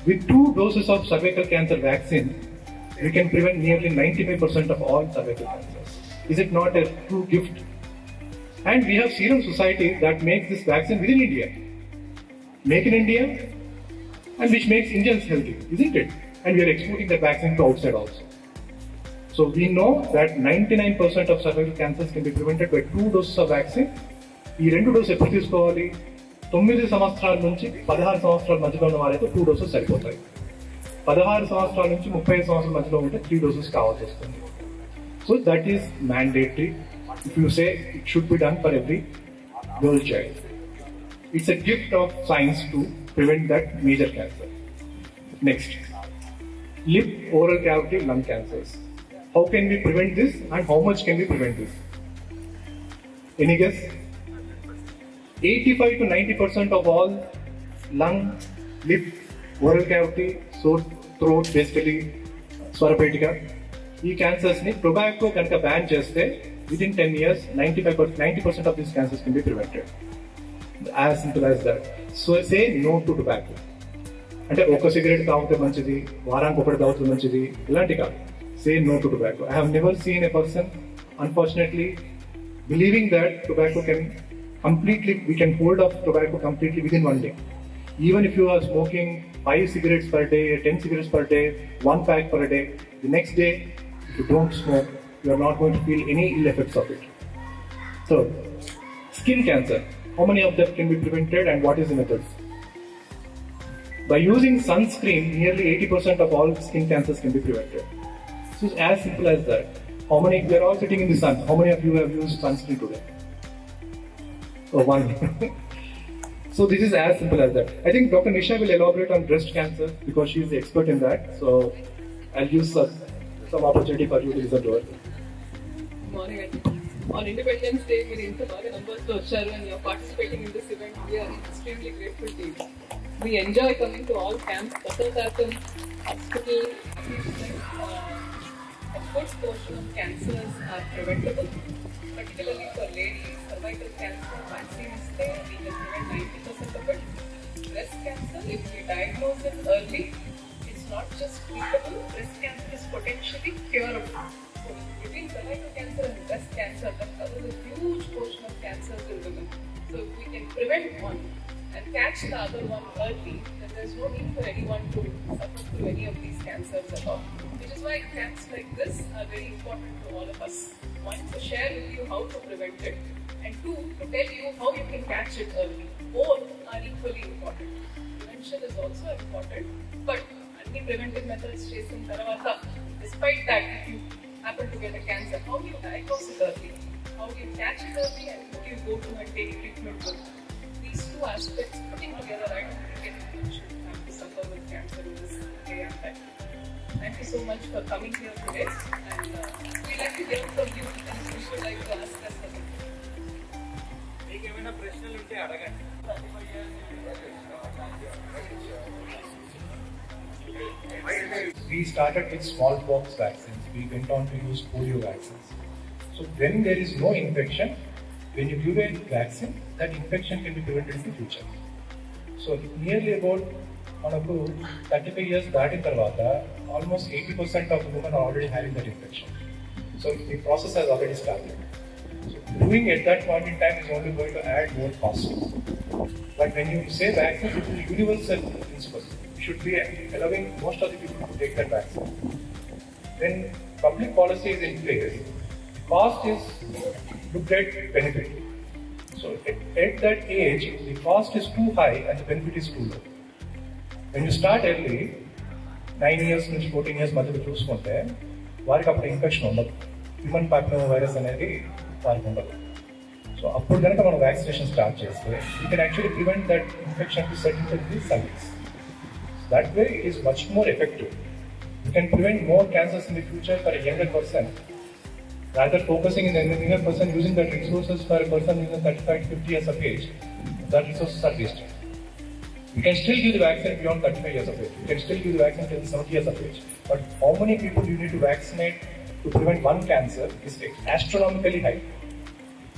With 2 doses of cervical cancer vaccine, we can prevent nearly 95% of all cervical cancers. Is it not a true gift? And we have Serum Society that makes this vaccine within India. Make in India, and which makes Indians healthy, isn't it? And we are exporting the vaccine to outside also. So we know that 99% of cervical cancers can be prevented by 2 doses of vaccine. ఈ 2 డోస్ ఎప్పుడు తీసుకోవాలి? 9 సంవత్సరాల నుంచి 16 సంవత్సరాల మధ్యలో ఉన్న వారైతే 2 డోసెస్ సరిపోతాయి. 16 సంవత్సరాల నుంచి 35 సంవత్సరాల మధ్యలో ఉంటే 3 డోసెస్ కావాల్సి వస్తుంది. So that is mandatory. If you say it should be done for every girl child. It's a gift of science to prevent that major cancer. Next, lip, oral cavity, lung cancers. How can we prevent this and how much can we prevent this? Any guess? 85 to 90% of all lung, lip, oral cavity, sore throat, basically swarapetika, ఈ క్యాన్సర్స్ ని టొబాకో కనుక బ్యాన్ చేస్తే within 10 years 90% of these cancers can be prevented. As simple as that. So say no to tobacco. అంటే ఒక సిగరెట్ తాగితే మంచిది, వారానికి ఒకటి తాగితే మంచిది, ఇలాంటి కాదు. Say no to tobacco. I have never seen a person, unfortunately, believing that tobacco can completely, we can hold off tobacco completely within 1 day. Even if you are smoking 5 cigarettes per day, 10 cigarettes per day, 1 pack per day, the next day, if you don't smoke, you are not going to feel any ill effects of it. Third, skin cancer. How many of them can be prevented and what is the methods? By using sunscreen, nearly 80% of all skin cancers can be prevented. So it's as simple as that. How many, we are all sitting in the sun. How many of you have used sunscreen today? Oh, 1. So this is as simple as that. I think Dr. Nisha will elaborate on breast cancer because she is the expert in that. So I'll use some opportunity for you to listen to her. Good morning. On Independence Day, మీరు ఇంత బాగా నంబర్స్ లో వచ్చారు and you're participating in this event. We are extremely grateful to you. We enjoy coming to all camps. Basavadarakam Hospital. A good portion of cancers are preventable, particularly for ladies. Cervical cancer vaccine is there. We can prevent 90% of it. Breast cancer, if we diagnose it early, it's not just treatable. Breast cancer is potentially curable. So between cervical cancer and breast cancer, that covers a huge portion of cancers in women. So if we can prevent one and catch the other one early, then there's no need for anyone to suffer through any of these cancers at all. Which is why camps like this are very important to all of us. One, to share with you how to prevent it, and 2, to tell you how you can catch it early. Both are equally important. Prevention is also important, but any preventive methods chasing taravata, despite that, if you happen to get a cancer, how do you diagnose it early? How do you catch it early, and who do you go to and take treatment with? These two aspects putting together, I don't think anyone should have to suffer with cancer in this day and time. Thank you so much for coming here today, and we'd like to hear from you, and we would like to ask us something. We started with smallpox vaccines. We went on to use polio vaccines. So when there is no infection, when you give a vaccine, that infection can be prevented in the future. So nearly about 35 years datin tarvata, almost 80% of the women are already having that infection. So the process has already started. So doing at that point in time is only going to add more cost. But when you say vaccine, it is a universal principle. You should be allowing most of the people to take that vaccine. When public policy is in place, cost is looked at benefit. So at that age, the cost is too high and the benefit is too low. When you start early, 9 years నుంచి 14 years మధ్యలో చూసుకుంటే వారికి అప్పుడు ఇన్ఫెక్షన్ ఉండదు. హ్యూమన్ పాపిలోమా వైరస్ అనేది వారికి ఉండదు. సో అప్పుడు కనుక మనం వ్యాక్సినేషన్ స్టార్ట్ చేస్తే you can actually prevent that infection to set in to the service. That way it is much more effective. You can prevent more cancers in the future for a younger person rather focusing in the younger person using that resources for a person in the 35 to 50 years of age. That resources are wasted. You can still give the vaccine beyond 35 years of age. You can still give the vaccine till 70 years of age. But how many people you need to vaccinate to prevent one cancer is astronomically high.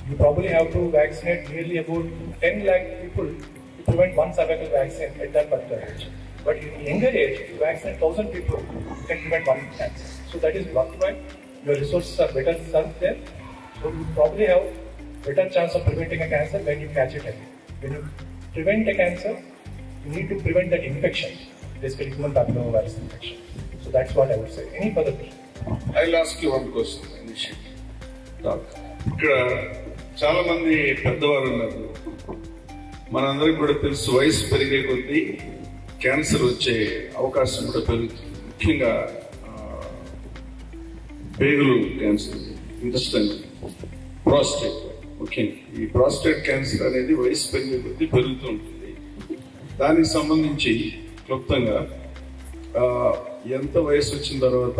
You probably have to vaccinate nearly about 10 lakh people to prevent one cervical vaccine at that particular age. But in younger age, if you vaccinate 1,000 people, you can prevent one cancer. So that is worthwhile. Your resources are better served there. So you probably have better chance of preventing a cancer when you catch it early. When you prevent a cancer, you need to prevent that infection, basically human papillomavirus infection. So that's what I would say. Any further question? I'll ask you one question, initially. ఇక్కడ చాలా మంది పెద్దవారు ఉన్నారు. మనందరికి కూడా తెలుసు వయసు పెరిగే కొద్దీ క్యాన్సర్ వచ్చే అవకాశం కూడా పెరుగుతుంది. ముఖ్యంగా పేగులు క్యాన్సర్, ఇంటెస్టైన్, ప్రాస్టేట్. ముఖ్యంగా ఈ ప్రాస్టేట్ క్యాన్సర్ అనేది వయసు పెరిగే కొద్దీ పెరుగుతూ ఉంటుంది. దానికి సంబంధించి క్లుప్తంగా ఎంత వయసు వచ్చిన తర్వాత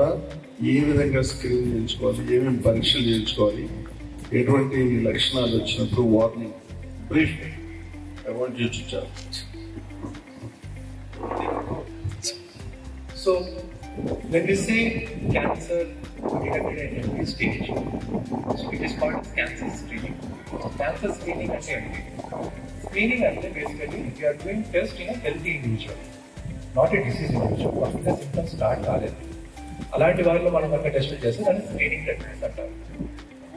ఏ విధంగా స్క్రీన్ చేయించుకోవాలి, ఏమేమి పరీక్షలు చేయించుకోవాలి, ఎటువంటి లక్షణాలు వచ్చినప్పుడు warning brief I want you to tell. So when we say cancer detected at every stage, so it is called cancer screening. Cancer screening అంటే ఏంటి? Screening అంటే basically we are doing test in a healthy individual, not a disease individual. Because symptoms start కాలేదు, అలాంటి వారిలో మనం కనుక టెస్ట్ చేస్తే దాన్ని స్క్రీనింగ్ టెక్నిక్స్ అంటారు.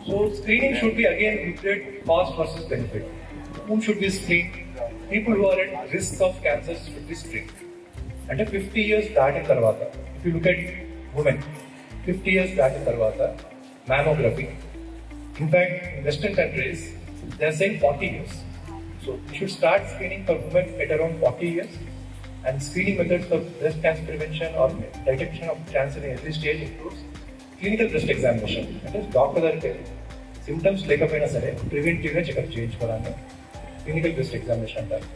So screening should be again looked at cost versus benefit. Whom should be screened? People who are at risk of cancer should be screened. అంటే 50 years దాటిన తర్వాత, if you look at women, 50 years దాటిన తర్వాత mammography. In fact, in Western countries, they are saying 40 years. So we should start screening for women at around 40 years. And screening methods for breast cancer prevention or detection of cancer in every stage includes clinical breast examination. That is, doctor దగ్గరికి symptoms లేకపోయినా సరే ప్రివెంటివ్గా చెకప్ చేయించుకోవడాన్ని క్లినికల్ బ్రెస్ట్ ఎగ్జామినేషన్ అంటారు.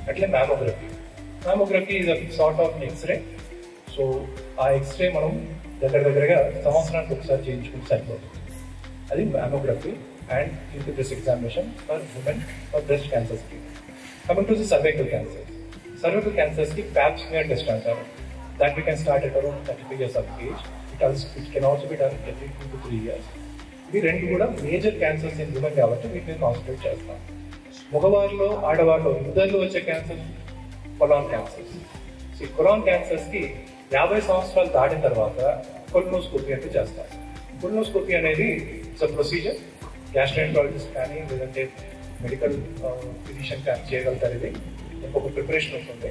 అట్లే mammography. Mammography is a sort of X-ray. So ఆ ఎక్స్రే మనం దగ్గరగా సంవత్సరానికి ఒకసారి చేయించుకుంటే సరిపోతుంది. అది mammography and clinical breast examination for women for breast cancer screening. Coming to the cervical cancer. Cervical cancers ki pap smear test antaru. That we can start at around 35 years of age. It can also be done every 2 to 3 years. ఇవి రెండు కూడా మేజర్ క్యాన్సర్స్ ఇన్ హ్యూమన్ కాబట్టి వీటిని కాన్సన్ట్రేట్ చేస్తాం. మగవారిలో ఆడవారిలో ఇద్దరిలో వచ్చే క్యాన్సర్ కొలాన్ క్యాన్సర్స్. ఈ కొలాన్ క్యాన్సర్స్ కి 50 సంవత్సరాలు దాటిన తర్వాత కొలనోస్కోపీ అంటే చేస్తాం. కొలనోస్కోపీ అనేది ఇట్స్ అ ప్రొసీజర్. గ్యాస్ట్రాంట్రాలజిస్ట్ కానీ లేదంటే మెడికల్ ఫిజిషియన్ కానీ చేయగలుగుతారు. ఇది ఇంకొక ప్రిపరేషన్ ఉంటుంది.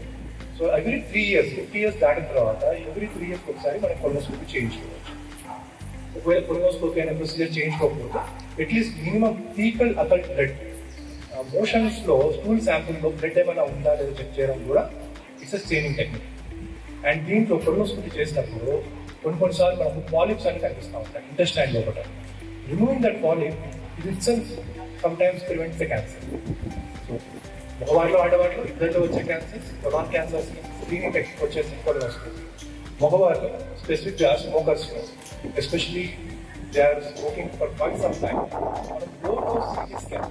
సో ఎవ్రీ 3 years, 50 years దాటిన తర్వాత ఎవ్రీ 3 years ఒకసారి మనం కొలనోస్కోపీ చేయించుకోవచ్చు. ఒకవేళ కొలనోస్కోపీ అనే ప్రొసీజర్ చేయించుకోకపోతే at least minimum faecal occult blood motions లో స్టూల్ శాంపుల్ లో బ్లడ్ ఏమైనా ఉందా లేదా చెక్ చేయడం కూడా it's a screening technique. And దీంట్లో కొలనోస్కోపీ చేసినప్పుడు కొన్నిసార్లు మనకు పాలిప్స్ అని కనిపిస్తూ ఉంటాయి ఇంటెస్టైన్ లోపల. రిమూవింగ్ దట్ పాలిప్ ఇది itself sometimes prevents the cancer. So మగవారిలో ఆడవారిలో ఇద్దరిలో వచ్చే క్యాన్సర్స్ ప్రధాన క్యాన్సర్స్ స్క్రీనింగ్ టెక్నిక్ వచ్చేసి కూడా వస్తుంది. మగవారిలో స్పెసిఫిక్గా స్మోకర్స్లో especially they are smoking for quite some time low dose CT scan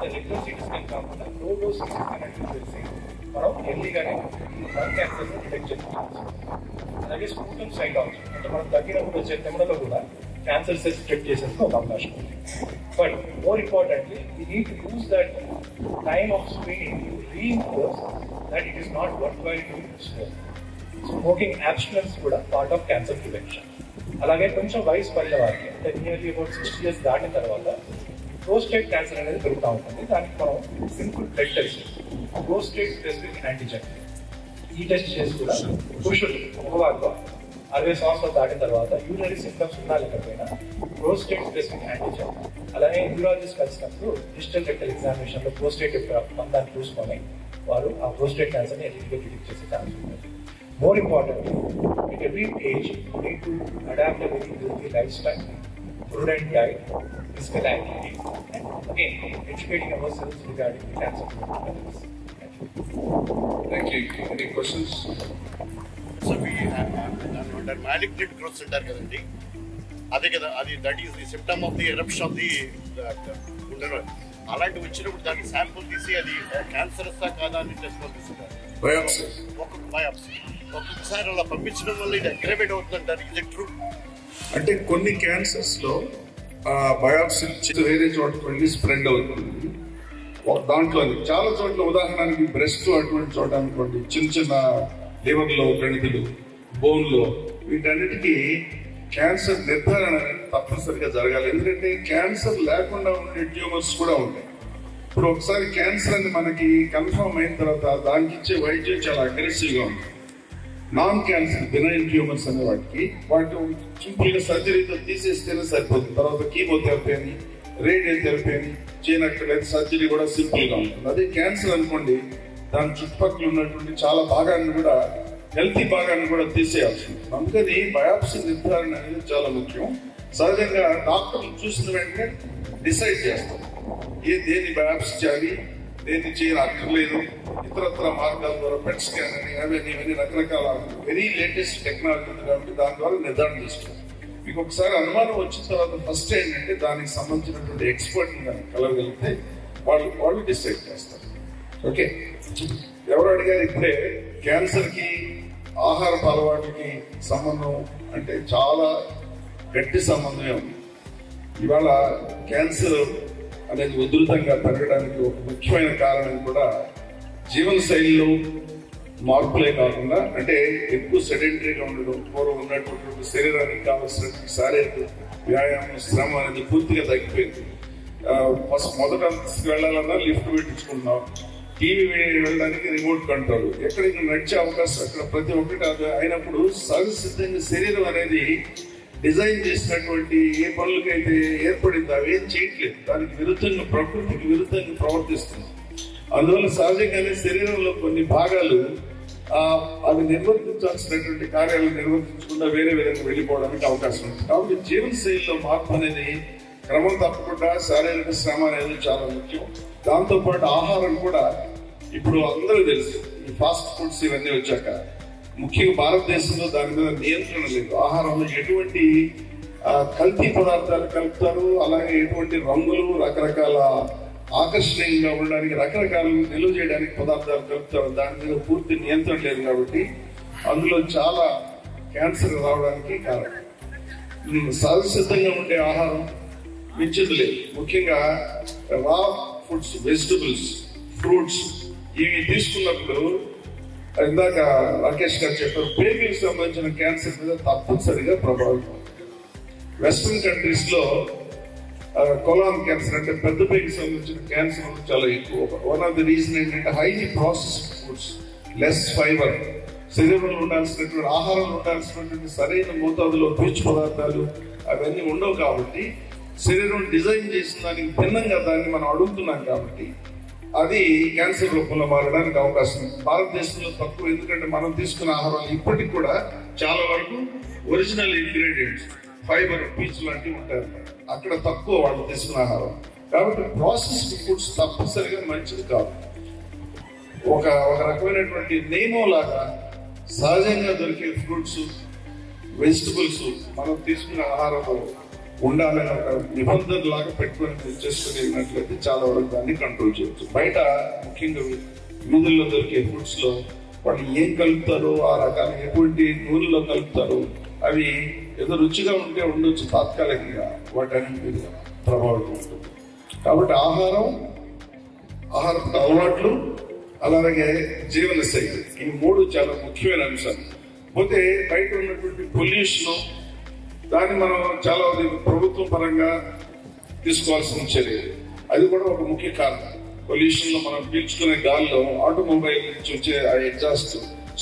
regular CT scan కాకుండా లో డోస్ సిటీ స్కాన్ అంటే తెలిసి మనం ఎర్లీగానే బ్లడ్ క్యాన్సర్ డిటెక్ట్ చేసుకోవచ్చు. అలాగే స్మూటన్ సైటాలజీ అంటే మనం తగ్గినప్పుడు వచ్చే తెమ్మలో కూడా క్యాన్సర్ సెల్స్ డిటెక్ట్ చేసేందుకు ఒక అవకాశం ఉంది. But more importantly we need to use that time of screening to reinforce that it is not worth while to smoke. Smoking abstinence కూడా పార్ట్ ఆఫ్ క్యాన్సర్ ప్రివెన్షన్. అలాగే కొంచెం వయసు పడిన వారికి అంటే నియర్లీ అబౌట్ 60 years దాటిన తర్వాత ప్రోస్టేట్ క్యాన్సర్ అనేది పెరుగుతూ ఉంటుంది. దానికి మనం simple blood test prostate specific antigen ఈ టెస్ట్ చేసి కూడా పురుషులు మగవారిలో 60 సంవత్సరాలు దాటిన తర్వాత యూరినరీ సింప్టమ్స్ ఉన్నా లేకపోయినా ప్రోస్టేట్ స్పెసిఫిక్ యాంటీజెన్ అలాగే యూరాలజిస్ట్ కలిసినప్పుడు డిజిటల్ రెక్టల్ ఎగ్జామినేషన్ లో ప్రోస్టేట్ యొక్క మందాన్ని చూసుకొని వారు ఆ ప్రోస్టేట్ క్యాన్సర్ ని ఎలిజిబుల్ డిటెక్ట్ చేసే ఛాన్స్ ఉంటుంది. More importantly, at every age, we need to adapt a very healthy lifestyle, prudent diet, physical activity, and again, educating ourselves regarding the cancer prevention. Thank you. Any questions? So we have under malignant growths అంటారు కదండి, అదే కదా అది that is the symptom of the eruption of the ఉండరు. అలాంటి వచ్చినప్పుడు దానికి శాంపుల్ తీసి అది క్యాన్సరస్తా కాదా అని టెస్ట్ పంపిస్తున్నారు. బయాప్సీ. ఒక్కొక్క బయాప్సీ ఒక్కొక్కసారి అలా పంపించడం వల్ల ఇది అగ్రవేట్ అవుతుందంటారు. ఇది ట్రూ? అంటే కొన్ని క్యాన్సర్స్ లో బయాప్సీ వేరే చోటకి వెళ్ళి స్ప్రెడ్ అవుతుంది. దాంట్లో చాలా చోట్ల ఉదాహరణకి బ్రెస్ట్ అటువంటి చోట అనుకోండి, చిన్న చిన్న లివర్ లో కణితులు, బోన్ లో, వీటన్నిటికీ క్యాన్సర్ నిర్ధారణ తప్పనిసరిగా జరగాలి. ఎందుకంటే క్యాన్సర్ లేకుండా ఉండే ట్యూమర్స్ కూడా ఉంటాయి. ఇప్పుడు ఒకసారి క్యాన్సర్ అని మనకి కన్ఫర్మ్ అయిన తర్వాత దానికి ఇచ్చే వైద్యం చాలా అగ్రెసివ్ గా ఉంటుంది. నాన్ క్యాన్సర్ బినైన్ ట్యూమర్స్ అనే వాటికి సింపుల్ గా సర్జరీతో తీసేస్తేనే సరిపోతుంది. తర్వాత కీమోథెరపీ అని రేడియో థెరపీ అని చేయనక్కర్లేదు. సర్జరీ కూడా సింపుల్ గా ఉంటుంది. అదే క్యాన్సర్ అనుకోండి, దాని చుట్టుపక్కల ఉన్నటువంటి చాలా భాగాన్ని కూడా, హెల్తీ భాగాన్ని కూడా తీసేయాల్సి ఉంటుంది. అందుకని బయాప్సీ నిర్ధారణ అనేది చాలా ముఖ్యం. సహజంగా డాక్టర్లు చూసిన వెంటనే డిసైడ్ చేస్తారు దేని బయాప్సీ చేయాలి, దేన్ని చేయని అక్కర్లేదు. ఇతరత్ర మార్గాల ద్వారా పెట్ స్కాన్ అని అవన్నీ రకరకాల వెరీ లేటెస్ట్ టెక్నాలజీ ఉంది కాబట్టి దాని ద్వారా నిర్ధారణ చేస్తారు. మీకు ఒకసారి అనుమానం వచ్చిన తర్వాత ఫస్ట్ ఏంటంటే దానికి సంబంధించినటువంటి ఎక్స్పర్ట్ కలగలిగితే వాళ్ళు డిసైడ్ చేస్తారు. ఓకే, ఎవరు అడిగారు ఇప్పుడే క్యాన్సర్ కి ఆహారపు అలవాట్లకి సంబంధం అంటే చాలా గట్టి సంబంధమే ఉంది. ఇవాళ క్యాన్సర్ అనేది ఉధృతంగా పెరగడానికి ఒక ముఖ్యమైన కారణం కూడా జీవన శైలిలో మార్పులే కాకుండా, అంటే ఎక్కువ సెడెంటరీగా ఉండడం, పూర్వం ఉన్నటువంటి శరీరానికి కావాల్సిన శారీరక వ్యాయామం, శ్రమ అనేది పూర్తిగా తగ్గిపోయింది. మొదట వెళ్ళాలన్నా లిఫ్ట్ పెట్టించుకుంటున్నాం, టీవీ వెళ్ళడానికి రిమోట్ కంట్రోల్, ఎక్కడికి నడిచే అవకాశం అక్కడ ప్రతి ఒక్కటి అది అయినప్పుడు సహజసిద్ధంగా శరీరం అనేది డిజైన్ చేసినటువంటి ఏ పనులకైతే ఏర్పడిందో అవి ఏం చేయట్లేదు. దానికి విరుద్ధంగా, ప్రకృతికి విరుద్ధంగా ప్రవర్తిస్తుంది. అందువల్ల సహజంగానే శరీరంలో కొన్ని భాగాలు అవి నిర్వర్తించాల్సినటువంటి కార్యాలను నిర్వర్తించకుండా వేరే విధంగా వెళ్ళిపోవడానికి అవకాశం ఉంది. కాబట్టి జీవన శైలిలో మార్పు అనేది క్రమం తప్పకుండా శారీరక శ్రమ అనేది చాలా ముఖ్యం. దాంతోపాటు ఆహారం కూడా ఇప్పుడు అందరూ తెలుసు, ఈ ఫాస్ట్ ఫుడ్స్ ఇవన్నీ వచ్చాక ముఖ్యంగా భారతదేశంలో దాని మీద నియంత్రణ లేదు. ఆహారంలో ఎటువంటి కల్తీ పదార్థాలు కలుపుతారు, అలాగే ఎటువంటి రంగులు, రకరకాల ఆకర్షణీయంగా ఉండడానికి రకరకాల నిల్వ చేయడానికి పదార్థాలు కలుపుతారు, దాని మీద పూర్తి నియంత్రణ లేదు. కాబట్టి అందులో చాలా క్యాన్సర్ రావడానికి కారణం. సహజసిద్ధంగా ఉండే ఆహారం మించింది లేదు. ముఖ్యంగా రా ఫుడ్స్, వెజిటబుల్స్, ఫ్రూట్స్ ఇవి తీసుకున్నప్పుడు ఇందాక రాకేష్ గారు చెప్పారు, బేబీకి సంబంధించిన క్యాన్సర్ మీద తప్పనిసరిగా ప్రభావితం. వెస్ట్రన్ కంట్రీస్ లో కొలాన్ క్యాన్సర్ అంటే పెద్ద పేగుకి సంబంధించిన క్యాన్సర్ చాలా ఎక్కువ. వన్ ఆఫ్ ది రీజన్ ఏంటంటే highly processed foods, less fibre, శరీరంలో ఉండాల్సినటువంటి ఆహారంలో ఉండాల్సినటువంటి సరైన మోతాదులో పీచు పదార్థాలు అవన్నీ ఉండవు. కాబట్టి శరీరం డిజైన్ చేసిన దానికి భిన్నంగా దాన్ని మనం అడుగుతున్నాం. కాబట్టి అది క్యాన్సర్ రూపంలో మారడానికి అవకాశం ఉంది. భారతదేశంలో తక్కువ, ఎందుకంటే మనం తీసుకున్న ఆహారం ఇప్పటికి కూడా చాలా వరకు ఒరిజినల్ ఇంగ్రీడియంట్స్, ఫైబర్, పీచు లాంటివి ఉంటాయి. అక్కడ తక్కువ వాళ్ళు తీసుకున్న ఆహారం. కాబట్టి ప్రాసెస్డ్ ఫుడ్స్ తప్పనిసరిగా మంచిది కాదు. ఒక రకమైనటువంటి నియమం లాగా సహజంగా దొరికే ఫ్రూట్స్, వెజిటబుల్స్ మనం తీసుకునే ఆహారంలో ఉండాలని ఒక నిబంధన లాగా పెట్టుకుని చేసుకునేట్లయితే చాలా వరకు దాన్ని కంట్రోల్ చేయవచ్చు. బయట ముఖ్యంగా వీధుల్లో దొరికే ఫుడ్స్ లో వాళ్ళు ఏం కలుపుతారో, ఆ రకాల ఎటువంటి నూనెలో కలుపుతారో, అవి ఏదో రుచిగా ఉంటే ఉండొచ్చు, తాత్కాలికంగా వాటన్నిటి మీద ప్రభావితం ఉంటుంది. కాబట్టి ఆహారపు అలవాట్లు, అలాగే జీవన శైలి, ఈ మూడు చాలా ముఖ్యమైన అంశాలు. పోతే బయట ఉన్నటువంటి పొల్యూషన్, దాన్ని మనం చాలా ప్రభుత్వం పరంగా తీసుకోవాల్సిన చర్యలు, అది కూడా ఒక ముఖ్య కారణం. పొల్యూషన్ లో మనం పీల్చుకునే గాల్లో ఆటోమొబైల్ నుంచి వచ్చే ఆ ఎగ్జాస్ట్,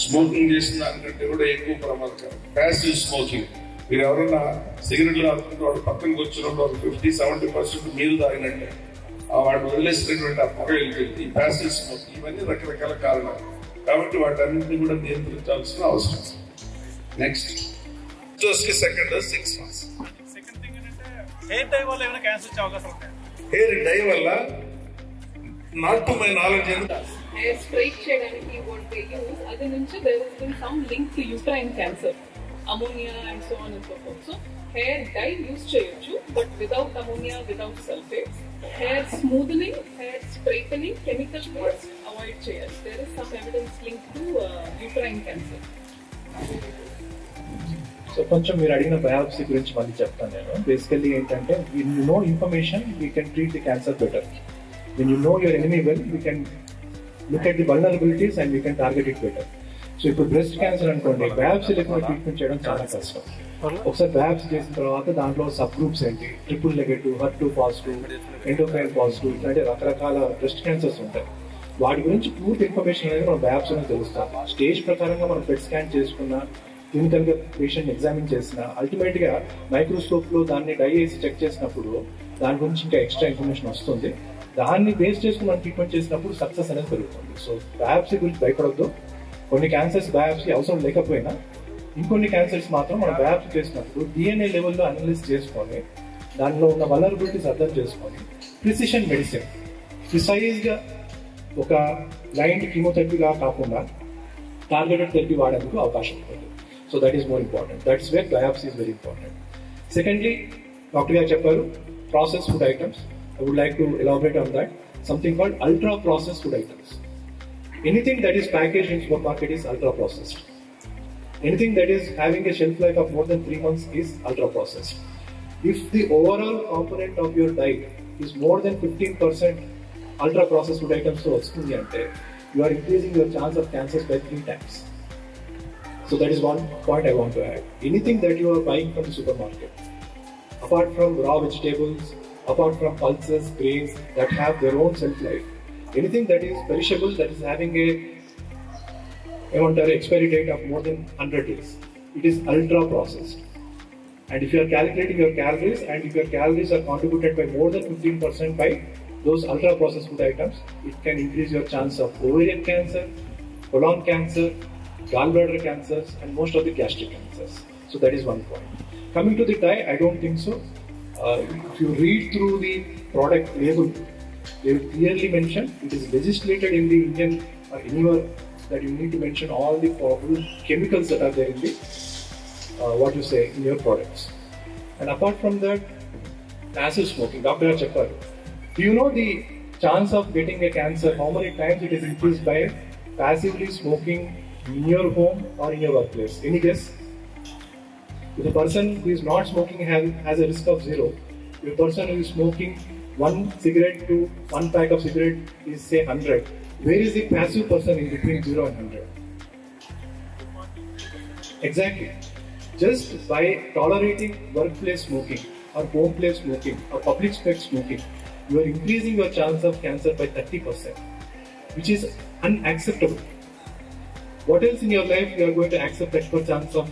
స్మోకింగ్ చేసిన దానికంటే కూడా ఎక్కువ ప్రమాదకరం. ప్యాసివ్ స్మోకింగ్, మీరు ఎవరైనా సిగరెట్లు తాగుతుంటే వాడు పక్కన కూర్చున్నప్పుడు ఒక 50-70% మీరు తాగినట్టే వాడు వదిలేసినటువంటి ఆ పొగ వెళ్తుంది. ప్యాసివ్ స్మోకింగ్, ఇవన్నీ రకరకాల కారణాలు. కాబట్టి వాటన్నింటినీ కూడా నియంత్రించాల్సిన అవసరం. Next second 6 months. Second thing ఏంటంటే హెయిర్ డై వల్ల ఏమైనా క్యాన్సర్ వచ్చే అవకాశం ఉంటాయి. హెయిర్ డై వల్ల not to my knowledge hair straight చేయడానికి what they use, అది నుంచి there has been some link to uterine cancer, ammonia and so on and so forth. So hair dye use చేయొచ్చు, but without ammonia, without sulfates. Hair smoothening, hair straightening, chemical based avoid చేయాలి. There is some evidence linked to uterine cancer. So కొంచెం మీరు అడిగిన బయాప్సీ గురించి మళ్ళీ చెప్తాను నేను. బేసికల్లీ ఏంటంటే, when you know information, we can treat the cancer better. When you know your enemy well, we can look at the vulnerabilities and we can target it better. So ఇప్పుడు బ్రెస్ట్ క్యాన్సర్ అనుకోండి, బయాప్సీ లేకుండా ట్రీట్మెంట్ చేయడం చాలా కష్టం. ఒకసారి బయాప్సీ చేసిన తర్వాత దాంట్లో సబ్ గ్రూప్స్ ఏంటి, triple negative, HER2 positive, endocrine positive, ఇట్లాంటి రకరకాల బ్రెస్ట్ క్యాన్సర్స్ ఉంటాయి. వాటి గురించి పూర్తి ఇన్ఫర్మేషన్ అనేది మనం బయాప్సీలో తెలుస్తాం. స్టేజ్ ప్రకారంగా మనం పెట్ స్కాన్ చేసుకున్న, క్లినికల్ గా పేషెంట్ ఎగ్జామిన్ చేసిన, అల్టిమేట్ గా మైక్రోస్కోప్ లో దాన్ని డై వేసి చెక్ చేసినప్పుడు దాని గురించి ఇంకా ఎక్స్ట్రా ఇన్ఫర్మేషన్ వస్తుంది. దాన్ని బేస్ చేసుకుని మనం ట్రీట్మెంట్ చేసినప్పుడు సక్సెస్ అనేది పెరుగుతుంది. సో బయాప్సీ గురించి భయపడొద్దు. కొన్ని క్యాన్సర్స్ బయాప్సీ అవసరం లేకపోయినా, ఇంకొన్ని క్యాన్సర్స్ మాత్రం మనం బయాప్సీ చేసినప్పుడు DNA లెవెల్లో అనలైజ్ చేసుకొని, దానిలో ఉన్న వలనరబిలిటీస్ అర్థం చేసుకొని, ప్రిసిషన్ మెడిసిన్, ప్రిసైజ్ గా ఒక బ్లైండ్ కీమోథెరపీగా కాకుండా టార్గెటెడ్ థెరపీ వాడేందుకు అవకాశం ఉంటుంది. So that is more important. That's where biopsy is very important. Secondly, Dr. Garu chepparu, processed food items. I would like to elaborate on that. Something called ultra processed food items. Anything that is packaged in supermarket is ultra processed. Anything that is having a shelf life of more than 3 months is ultra processed. If the overall component of your diet is more than 15% ultra processed food items, so you are increasing your chance of cancers by 3 times. So that is one point I want to add. Anything that you are buying from the supermarket, apart from raw vegetables, apart from pulses, grains that have their own shelf life, anything that is perishable, that is having a expiry date of more than 100 days, it is ultra processed. And if you are calculating your calories, and if your calories are contributed by more than 15% by those ultra processed food items, it can increase your chance of ovarian cancer, colon cancer, gallbladder cancers, and most of the gastric cancers. So that is one point. Coming to the dye, I don't think so. If you read through the product label, they will clearly mention, it is legislated in the Indian or anywhere, that you need to mention all the probable chemicals that are there in the in your products. And apart from that, passive smoking. Dr. Chepparu, do you know the chance of getting a cancer, how many times it is increased by passively smoking in your home or in your workplace? Any guess? If the person who is not smoking has a risk of 0, if the person who is smoking 1 cigarette to 1 pack of cigarette is say 100, where is the passive person in between 0 and 100? Exactly. Just by tolerating workplace smoking or home place smoking or public space smoking, you are increasing your chance of cancer by 30%, which is unacceptable. What else in your life you are going to accept extra chance of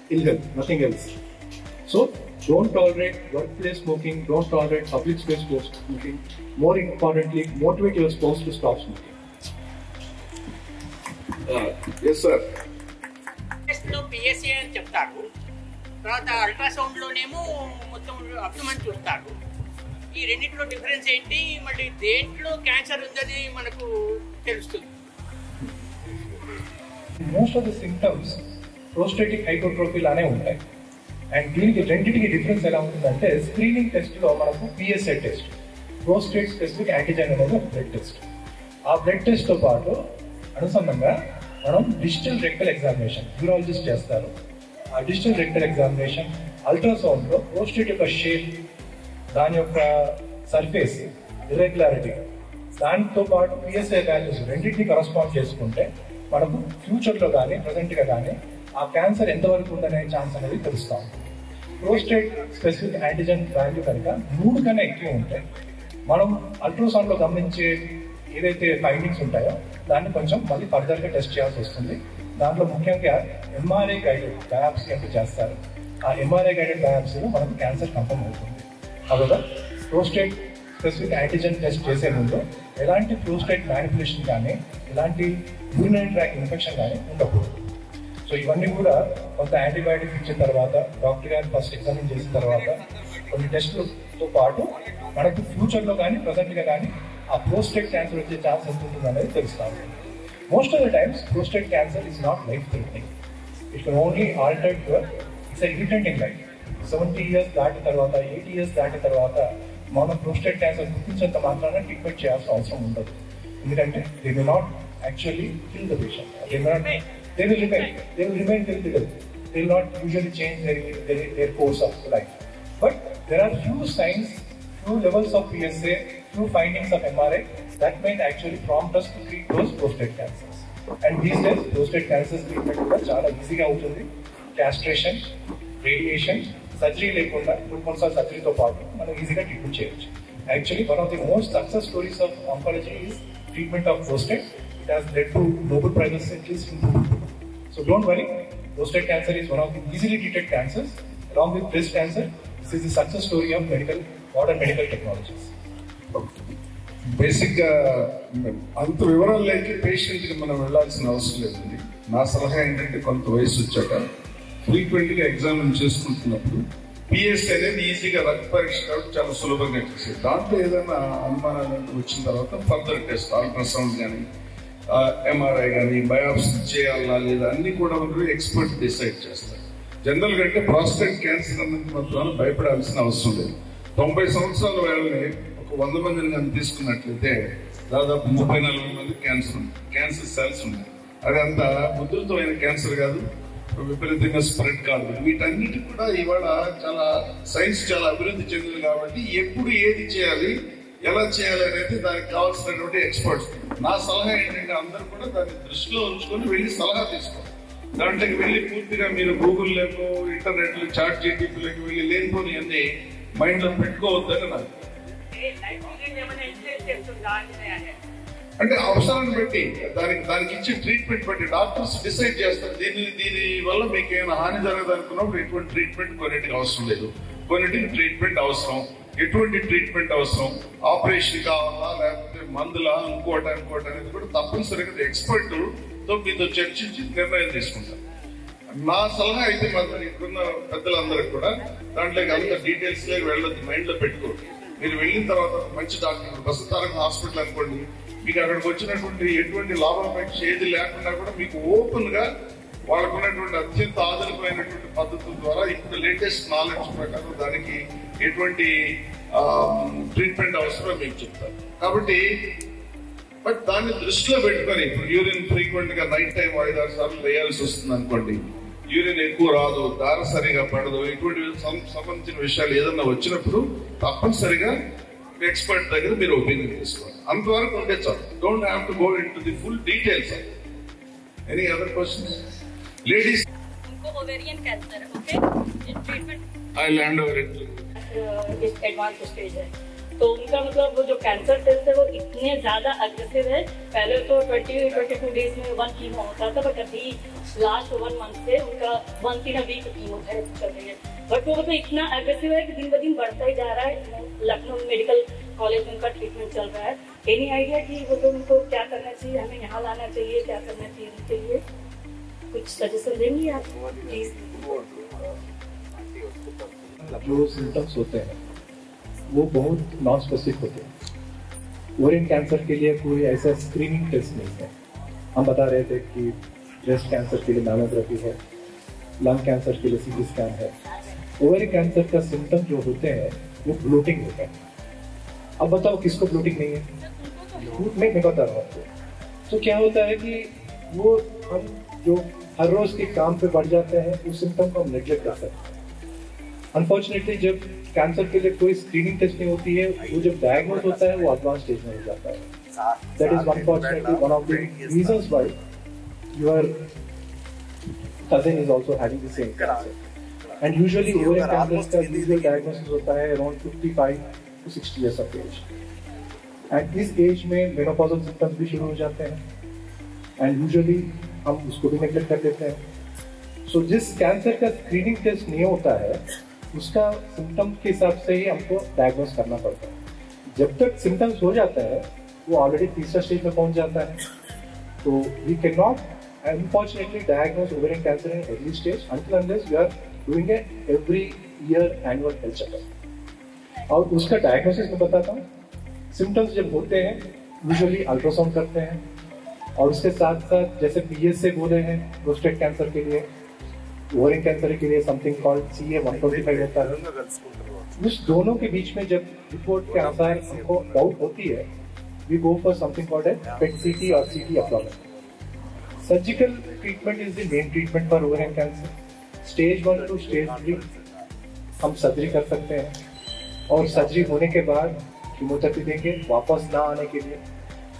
ill health? Nothing else. So Don't tolerate workplace smoking, don't tolerate public space smoking. More importantly, motivate your spouse to stop smoking. Yes, sir. PSA అని చెప్తారు, తర్వాత అల్ట్రాసౌండ్లోనేమో మొత్తం అబ్డమన్ చూస్తారు. ఈ రెండింటిలో డిఫరెన్స్ ఏంటి, మళ్ళీ దేంట్లో క్యాన్సర్ ఉందని మనకు తెలుస్తుంది? Most of the symptoms prostatic hypertrophy లానే ఉంటాయి. అండ్ దీనికి రెండింటికి డిఫరెన్స్ ఎలా ఉంటుందంటే, స్క్రీనింగ్ టెస్ట్లో మనకు PSA test, prostate specific antigen అనేది ఒక బ్లడ్ టెస్ట్. ఆ బ్లడ్ టెస్ట్తో పాటు అనుసంధంగా మనం డిజిటల్ రెక్టల్ ఎగ్జామినేషన్ యూరాలజిస్ట్ చేస్తారు. ఆ డిజిటల్ రెక్టల్ ఎగ్జామినేషన్ అల్ట్రాసౌండ్లో ప్రోస్టేట్ యొక్క షేప్, దాని యొక్క సర్ఫేస్, ఇర్రెగ్యులారిటీ, దాంతో పాటు PSA వాల్యూస్ రెండింటిని కరస్పాండ్ చేసుకుంటే మనకు ఫ్యూచర్లో కానీ ప్రజెంట్గా కానీ ఆ క్యాన్సర్ ఎంతవరకు ఉందనే ఛాన్స్ అనేది తెలుస్తాం. ప్రోస్టేట్ స్పెసిఫిక్ యాంటీజెన్ వాల్యూ కనుక 3 కన్నా ఎక్కువ ఉంటే మనం అల్ట్రాసౌండ్లో గమనించే ఏదైతే ఫైండింగ్స్ ఉంటాయో దాన్ని కొంచెం మళ్ళీ ఫర్దర్గా టెస్ట్ చేయాల్సి వస్తుంది. దాంట్లో ముఖ్యంగా MRI గైడెడ్ బయాప్సీ అంటూ చేస్తారు. ఆ MRI గైడెడ్ బయాప్సీలో మనకు క్యాన్సర్ కన్ఫర్మ్ అవుతుంది. కాబట్టి ప్రోస్టేట్ స్పెసిఫిక్ యాంటీజెన్ టెస్ట్ చేసే ముందు ఎలాంటి ప్రోస్టేట్ మ్యానిపులేషన్ కానీ ఎలాంటి యూరినరీ ట్రాక్ ఇన్ఫెక్షన్ కానీ ఉండకూడదు. సో ఇవన్నీ కూడా కొంత యాంటీబయాటిక్స్ ఇచ్చిన తర్వాత, డాక్టర్ గారు ఫస్ట్ ఎగ్జామిన్ చేసిన తర్వాత కొన్ని టెస్టులతో పాటు మనకు ఫ్యూచర్లో కానీ ప్రజెంట్గా కానీ ఆ ప్రోస్టేట్ క్యాన్సర్ వచ్చే ఛాన్స్ ఎంత ఉంటుంది అనేది తెలుస్తాము. Most of the times prostate cancer is not life threatening. It can only alter your it's irritant in life. 70 years దాటిన తర్వాత, 80 years దాటిన తర్వాత మనం ప్రోస్టేట్ క్యాన్సర్ గుర్తించేంత మాత్రాన ట్రీట్మెంట్ చేయాల్సిన అవసరం ఉండదు. ఎందుకంటే they may not actually kill the patient. They will remain till the death. They will not usually change their course of life. But there are few signs, few levels of PSA, few findings of MRI that might actually prompt us to treat those prostate cancers. And these days, prostate cancers treatment కూడా చాలా ఈజీగా ఉంటుంది. Castration, radiation, surgery లేకుండా కొన్ని సర్జరీతో పాటు మనం ఈజీగా ట్రీట్మెంట్ చేయొచ్చు. Actually, one of the most success stories of oncology is treatment of prostate. It has led to Nobel Prizes at least in 2. So don't worry, prostate cancer is one of the easily treated cancers. Along with breast cancer, this is the success story of modern medical technologies. బేసిక్గా అంత వివరాల్లోకి పేషెంట్కి మనం వెళ్ళాల్సిన అవసరం లేదండి. నా సలహా ఏంటంటే, కొంత వయసు వచ్చాక ఫ్రీక్వెంట్గా ఎగ్జామిన్ చేసుకుంటున్నప్పుడు PSA అనేది ఈజీగా రక్త పరీక్ష కాబట్టి చాలా సులభంగా చేసేది. దాంట్లో ఏదైనా అనుమానాలు వచ్చిన తర్వాత ఫర్దర్ టెస్ట్, అల్ట్రాసౌండ్ కానీ MRI కానీ బయాప్సీ చేయాలా లేదా అన్ని కూడా ఎక్స్పర్ట్ డిసైడ్ చేస్తారు. జనరల్ గా అంటే ప్రాస్టేట్ క్యాన్సర్ అన్నది మాత్రం భయపడాల్సిన అవసరం లేదు. 90 సంవత్సరాల వాళ్ళని ఒక 100 మందిని కానీ తీసుకున్నట్లయితే దాదాపు 34 మంది క్యాన్సర్ సెల్స్ ఉన్నాయి. అది అంత ముద్రతో అయిన క్యాన్సర్ కాదు, విపరీతంగా స్ప్రెడ్ కాదు. వీటన్నిటి కూడా ఇవాళ సైన్స్ చాలా అభివృద్ధి చెందింది కాబట్టి ఎప్పుడు ఏది చేయాలి, ఎలా చేయాలి అనేది దానికి కావాల్సినటువంటి ఎక్స్పర్ట్స్. నా సలహా ఏంటంటే, అందరూ కూడా దాన్ని దృష్టిలో ఉంచుకొని వెళ్ళి సలహా తీసుకోవాలి. దాంట్లోకి వెళ్ళి పూర్తిగా మీరు గూగుల్లోకి, ఇంటర్నెట్లో, చాట్ జీపీటీలోకి వెళ్ళి లేనిపోని అన్ని మైండ్ లో పెట్టుకోవద్దని నాకు. అంటే అవసరాన్ని బట్టి దానికి ఇచ్చే ట్రీట్మెంట్ బట్టి డాక్టర్స్ డిసైడ్ చేస్తారు. దీని వల్ల మీకు ఏమైనా హాని జరగదు అనుకున్నప్పుడు ఎటువంటి ట్రీట్మెంట్ కొన్నిటికి అవసరం లేదు, కొన్నిటికి ట్రీట్మెంట్ అవసరం. ఎటువంటి ట్రీట్మెంట్ అవసరం, ఆపరేషన్ కావాలా లేకపోతే మందులా, ఇంకోట అనేది కూడా తప్పనిసరిగా ఎక్స్పర్ట్ తో మీతో చర్చించి నిర్ణయం తీసుకుంటారు. నా సలహా అయితే మాత్రం ఇక్కడున్న పెద్దలందరికీ కూడా దాంట్లోకి అంత డీటెయిల్స్ లోకి వెళ్ళొద్దు, మైండ్ లో పెట్టుకోండి. మీరు వెళ్ళిన తర్వాత మంచి డాక్టర్, బసతారక హాస్పిటల్ అనుకోండి, మీకు అక్కడికి వచ్చినటువంటి ఎటువంటి లాభాపేక్ష ఏది లేకుండా కూడా మీకు ఓపెన్ గా వాళ్ళకున్నటువంటి అత్యంత ఆధునికమైనటువంటి పద్ధతుల ద్వారా ఇప్పుడు లేటెస్ట్ నాలెడ్జ్ ప్రకారం దానికి ఎటువంటి ట్రీట్మెంట్ అవసరం మీకు చెప్తారు. కాబట్టి బట్ దాన్ని దృష్టిలో పెట్టుకొని, ఇప్పుడు యూరిన్ ఫ్రీక్వెంట్ గా నైట్ టైం 5-6 సార్లు వేయాల్సి వస్తుంది అనుకోండి, యూరిన్ ఎక్కువ రాదు, దార సరిగా పడదు, ఇటువంటి సంబంధించిన విషయాలు ఏదన్నా వచ్చినప్పుడు తప్పనిసరిగా ఎక్స్పర్ట్ దగ్గర మీరు ఒపీనియన్ తీసుకోవాలి. అంతవరకు ఉంటే చాలు. Don't have to go in to the full details. Any other questions? Ladies, ovarian cancer, okay? Treatment. I'll hand over it. This advanced stage. तो उनका मतलब वो जो कैंसर सेल्स है वो इतने ज्यादा अग्रेसिव है। पहले तो 22 डेज में 1 कीमो होता था, बट अभी लास्ट 1 मंथ से उनका 1 इन अ वीक कीमोथेरेपी चल रही है। बट वो मतलब इतना एग्रेसिव है कि दिन ब दिन बढ़ता ही जा रहा है। लखनऊ मेडिकल कॉलेज में उनका ट्रीटमेंट चल रहा है। एनी आइडिया कि वो तो उनको क्या करना चाहिए, हमें यहाँ लाना चाहिए, क्या करना चाहिए उनके लिए? कुछ सजेशन देंगे आप प्लीज? जो सिम्टम्स होते हैं वो बहुत नॉन स्पेसिफिक होते हैं। ओवेरियन कैंसर के लिए कोई ऐसा स्क्रीनिंग टेस्ट नहीं है। हम बता रहे थे कि ब्रेस्ट कैंसर के लिए मैमोग्राफी है, लंग कैंसर के लिए सीटी स्कैन है। ओवेरियन कैंसर का सिम्टम जो होते हैं वो ब्लोटिंग होता है। अब बताओ किसको ब्लोटिंग नहीं है? मैं बता रहा हूँ आपको। तो क्या होता है कि वो हम जो हर रोज के काम पे बढ़ जाते हैं उस सिम्टम को हम नेग्लेक्ट कर सकते हैं। अनफॉर्चुनेटली जब कैंसर के लिए कोई स्क्रीनिंग टेस्ट नहीं होती है, वो जब डायग्नोज होता है वो एडवांस स्टेज में हो जाता है। That is unfortunately one of the reasons why your cousin is also having the same cancer. And usually ovarian cancer का usual diagnosis होता है around 55 to 60 years of age. And इस एज में मेनोपॉजल सिम्टम्स भी शुरू हो जाते हैं and usually हम उसको भी नेग्लेक्ट कर देते हैं। So जिस कैंसर का स्क्रीनिंग टेस्ट नहीं होता है उसका सिम्टम के हिसाब से ही हमको डायग्नोस करना पड़ता है। जब तक सिम्टम्स हो जाता है वो ऑलरेडी तीसरा स्टेज में पहुंच जाता है। तो we can not unfortunately diagnose ovarian cancer in early stage until unless we are doing a every year annual health checkup। और उसका डायग्नोसिस मैं बताता हूँ। सिम्टम्स जब होते हैं यूजुअली अल्ट्रासाउंड करते हैं और उसके साथ साथ जैसे PSA बोले हैं प्रोस्टेट कैंसर के लिए, ओवेरियन कैंसर के लिए समथिंग कॉल्ड CA-125 होता है। उस दोनों के बीच में जब रिपोर्ट के अनुसार हमको डाउट होती है we go for something called a PET CT और CT अपलॉमेंट। Surgical treatment is the main treatment for ovarian cancer. Stage 1 to stage 3 हम सर्जरी कर सकते हैं और सर्जरी होने के बाद कीमोथेरेपी देंगे वापस ना आने के लिए।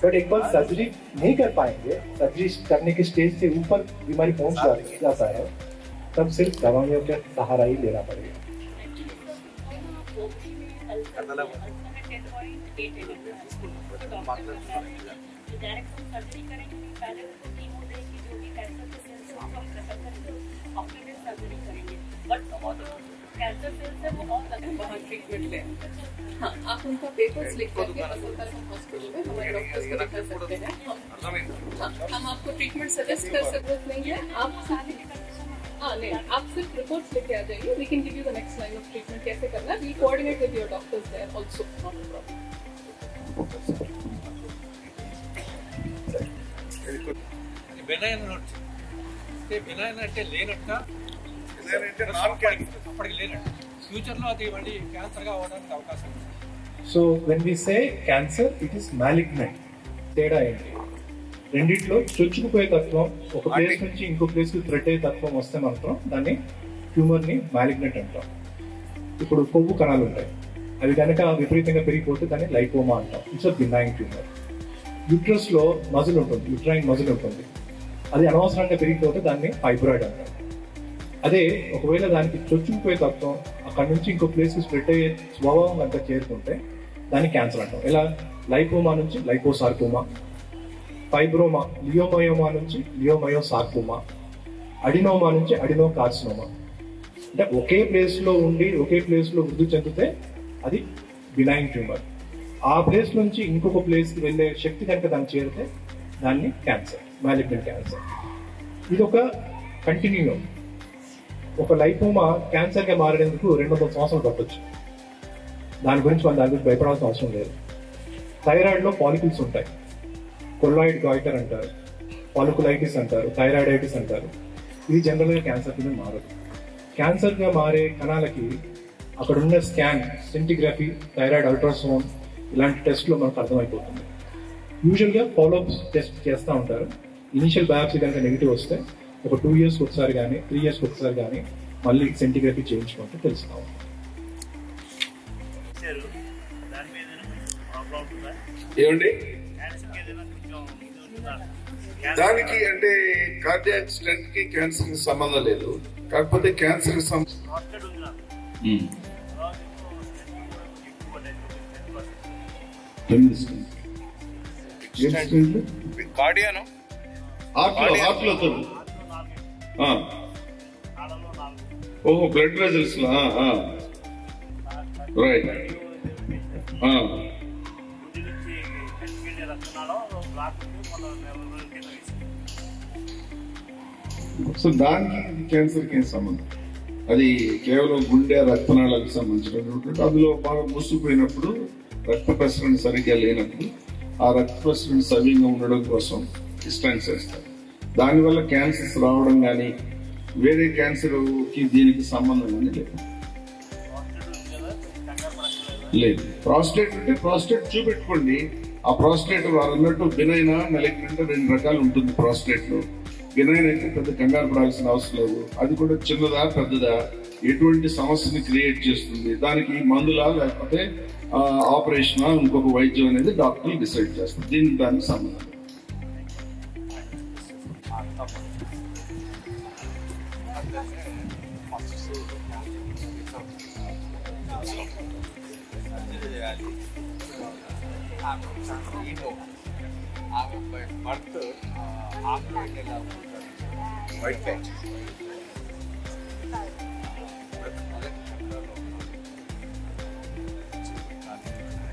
बट एक बार सर्जरी नहीं कर पाएंगे, सर्जरी करने के स्टेज से ऊपर बीमारी पहुंच जाता है, तब सिर्फ दवाइयों का सहारा ही लेना पड़ेगा। वहाँ ट्रीटमेंट लें। हाँ, आप उनका पेपर्स लिख करके हॉस्पिटल में हमारे डॉक्टर्स को दिखा सकते हैं। हाँ, हम आपको ट्रीटमेंट सजेस्ट कर सकते नहीं है। आप नहीं, आप सिर्फ रिपोर्ट्स लेके आ जाइए। We can give you the next line of treatment कैसे करना है। We coordinate with your doctors there also, not a problem. Benign అంటే బెనైన్ అంటే లేనట్ట, అప్పటికి లేనట్టు ఫ్యూచర్లో అది మళ్ళీ క్యాన్సర్గా అవడానికి అవకాశం ఉంది. So when we say cancer it is malignant. తేడా ఏంటి? రెండిట్లో చొచ్చుకుపోయే తత్వం, ఒక ప్లేస్ నుంచి ఇంకో ప్లేస్కి స్ప్రెడ్ అయ్యే తత్వం వస్తే మాత్రం దాన్ని ట్యూమర్ని మ్యాలిగ్నెంట్ అంటాం. ఇప్పుడు కొవ్వు కణాలు ఉంటాయి, అవి కనుక విపరీతంగా పెరిగిపోతే దాన్ని లైపోమా అంటాం. It's a benign tumour. Uterus లో మజిల్ ఉంటుంది, యూట్రైన్ మజిల్ ఉంటుంది, అది అనవసరంగా పెరిగిపోతే దాన్ని ఫైబ్రాయిడ్ అంటాం. అదే ఒకవేళ దానికి చొచ్చుకుపోయే తత్వం అక్కడ నుంచి ఇంకో ప్లేస్కి స్ప్రెడ్ అయ్యే స్వభావం కనుక చేరుకుంటే దాన్ని క్యాన్సర్ అంటాం. ఇలా లైపోమా నుంచి లైపోసార్కోమా, ఫైబ్రోమా లియోమయోమా నుంచి లియోమయోసార్కోమా, అడినోమా నుంచి అడినోకార్సినోమా. అంటే ఒకే ప్లేస్ లో ఉండి ఒకే ప్లేస్ లో వృద్ధి చెందితే అది బినైన్ ట్యూమర్. ఆ ప్లేస్ నుంచి ఇంకొక ప్లేస్కి వెళ్ళే శక్తి కనుక దాన్ని చేరితే దాన్ని క్యాన్సర్, మ్యాలిగ్నెంట్ క్యాన్సర్. ఇది ఒక కంటిన్యూయం. ఒక లైపోమా క్యాన్సర్గా మారేందుకు 200 సంవత్సరాలు పట్టొచ్చు. దాని గురించి భయపడాల్సిన అవసరం లేదు. థైరాయిడ్లో పాలికల్స్ ఉంటాయి, కొల్లాయిడ్ గాయిటర్ అంటారు, పాలికులైటిస్ అంటారు, థైరాయిడైటిస్ అంటారు. ఇది జనరల్గా క్యాన్సర్ కింద మారదు. క్యాన్సర్గా మారే కణాలకి అక్కడ ఉన్న స్కాన్, సెంటిగ్రఫీ, థైరాయిడ్ అల్ట్రాసౌండ్ ఇలాంటి టెస్ట్లో మనకు అర్థమైపోతుంది. యూజువల్గా ఫాలోఅప్స్ టెస్ట్ చేస్తూ ఉంటారు. ఇనిషియల్ బయాప్సీ కనుక నెగిటివ్ వస్తే ఒక 2 years ఒకసారి కానీ 3 years ఒకసారి కానీ మళ్ళీ సెంటిగ్రఫీ చేయించుకుంటే తెలుస్తాం. ఏమండి దానికి అంటే కార్డియాక్ స్టెంట్ కి క్యాన్సర్ కి సంబంధం లేదు. కాకపోతే క్యాన్సర్ 8 స్టెంట్లు. కార్డియాను హార్ట్లో ఓహో బ్లడ్ వెజల్స్ రైట్. సో దానికి క్యాన్సర్కి ఏం సంబంధం? అది కేవలం గుండె రక్తనాళాలకు సంబంధించినటువంటి, అందులో బాగా మూసుకుపోయినప్పుడు రక్త ప్రసరణ సరిగ్గా లేనప్పుడు ఆ రక్త ప్రసరణ సవ్యంగా ఉండడం కోసం స్టెంట్స్ వేస్తారు. దానివల్ల క్యాన్సర్స్ రావడం కానీ వేరే క్యాన్సర్కి దీనికి సంబంధం కానీ లేదు. ప్రాస్టేట్ అంటే ప్రాస్టేట్ చూపెట్టుకోండి. ఆ ప్రాస్టేట్ వారు అన్నట్టు బినైనా మెలిగ్నెంట్ 2 రకాలు ఉంటుంది ప్రాస్టేట్ లో. బినైన్ అయితే పెద్ద కంగారు పడాల్సిన అవసరం లేదు. అది కూడా చిన్నదా పెద్దదా, ఎటువంటి సమస్యని క్రియేట్ చేస్తుంది, దానికి మందులా లేకపోతే ఆపరేషనా ఇంకొక వైద్యం అనేది డాక్టర్లు డిసైడ్ చేస్తారు. దీనికి దానికి సంబంధం.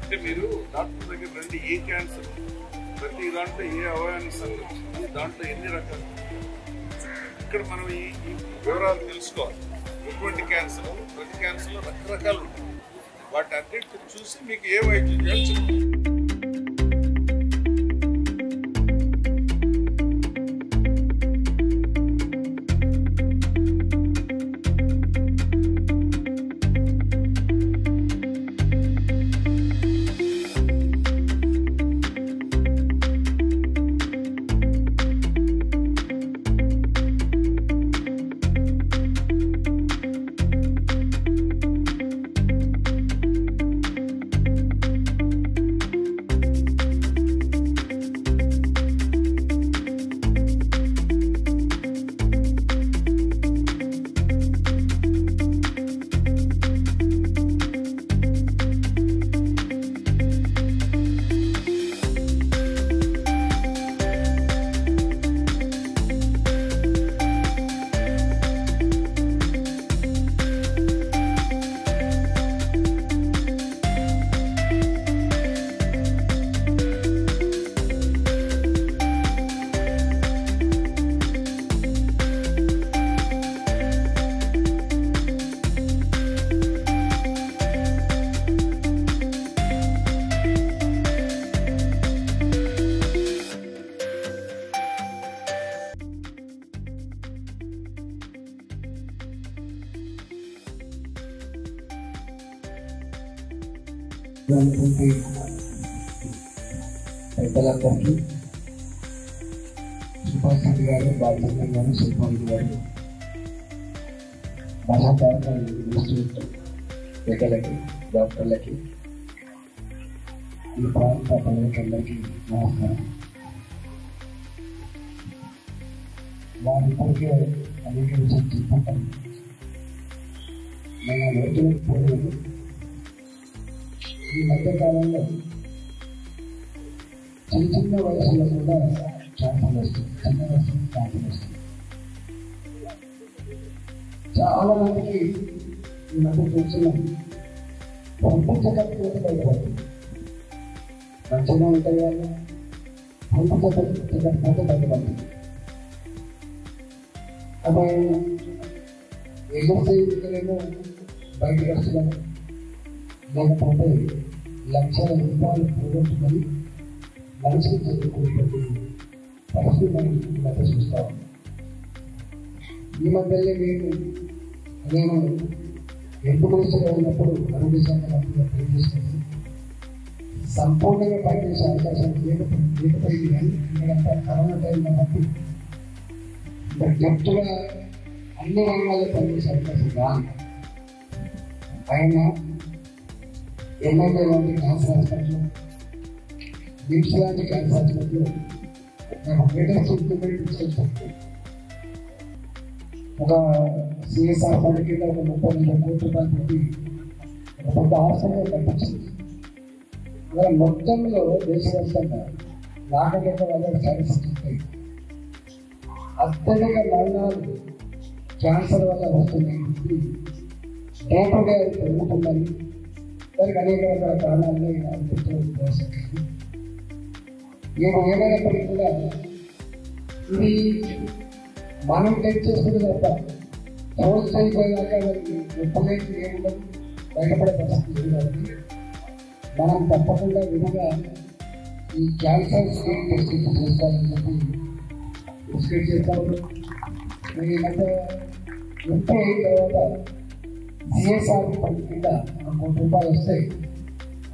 అంటే మీరు డాక్టర్ దగ్గర రండి. ఏ క్యాన్సర్, ప్రతి దాంట్లో ఏ అవయానికి సంబంధించింది, దాంట్లో ఎన్ని రకాలు, ఇక్కడ మనం ఈ వివరాలు తెలుసుకోవాలి. ఎటువంటి క్యాన్సర్, ప్రతి క్యాన్సర్లో రకరకాలు ఉంటాయి. వాటి అన్నిటి చూసి మీకు ఏ వైద్యం చేయాలి చెప్పండి. పెద్దలందరికీ సుభాష్ రెడ్డి గారు, బాలచంద్ర గారు, శిల్పారెడ్డి గారు, మహాభారత ఇన్స్టిట్యూట్ పెద్దలకి, డాక్టర్లకి, ఈ ప్రాంత ప్రజలకందరికీ నమస్కారం. వారి ఇప్పటికే అనేక విషయం చెప్పుకుంటాను. నేను లోతులకు పోలేదు. ఈ మధ్యకాలంలో చిన్న వయసులో కూడా క్యాన్సర్ వస్తుంది. చిన్న వయసులో క్యాన్సర్ వస్తుంది. చాలా మందికి ఈ మధ్య చూస్తున్నాం, పంపించకపోతే భయపడుతుంది. మంచిగా ఉంటాయి వాళ్ళు, పంపించకపోతే భయపడుతుంది. అదే ఎగర్సేమో బయటకు వస్తున్నాము, లేకపోతే లక్షల రూపాయలు పోగొట్టుకొని మనిషికి చదువుకునేటువంటి పరిస్థితి మనం ఈ మధ్య చూస్తా ఉన్నాం. ఈ మధ్యలో నేను హెల్త్ మినిస్టర్గా ఉన్నప్పుడు ఆరోగ్య శాఖ మంత్రిగా పనిచేస్తుంది. సంపూర్ణంగా పనిచేసే అవకాశం లేకపోయింది. కానీ ఎందుకంటే కరోనా టైం కాబట్టి డెప్త్గా అన్ని రంగాల్లో పనిచేసే అవకాశం కాదు. ఆయన ఎమ్మెల్యే లాంటి క్యాన్సర్ హాస్పిటల్, నిమ్స్ లాంటి క్యాన్సర్ హాస్పిటల్లో నాకు లేటెస్ట్ ఇంప్రూవ్మెంట్ తీసుకొచ్చాను. ఒక సిఎస్ఆర్ ఫండ్ కింద ఒక 30,000 కోట్ల రూపాయలు పెట్టి ఒక పెద్ద హాస్పిటల్ కట్టించింది. ఇవాళ మొత్తంలో దేశవ్యాప్తంగా నాటకత వల్ల స్టాటిస్టిక్స్ అత్యధిక మరణాలు క్యాన్సర్ వల్ల వస్తున్నాయి. డే టు డే అది పెరుగుతుందని దానికి అనేక రకాల కారణాలని నేను ఏమైనప్పటికీ కూడా ఇది మనం టెస్ట్ చేసుకుంటే తప్ప ఫోర్స్ అయిపోయాక వాళ్ళకి ఎప్పుడైతే ఏముండదు బయటపడే పరిస్థితి కాబట్టి మనం తప్పకుండా విధిగా ఈ క్యాన్సర్ స్క్రీన్ టెస్టింగ్ చేసుకోవాలని చెప్పి డిస్కస్ చేస్తాము. ఈ మధ్య ఎంపీ అయిన తర్వాత సిఎస్ఆర్ ఫండ్ కింద ₹1 వస్తే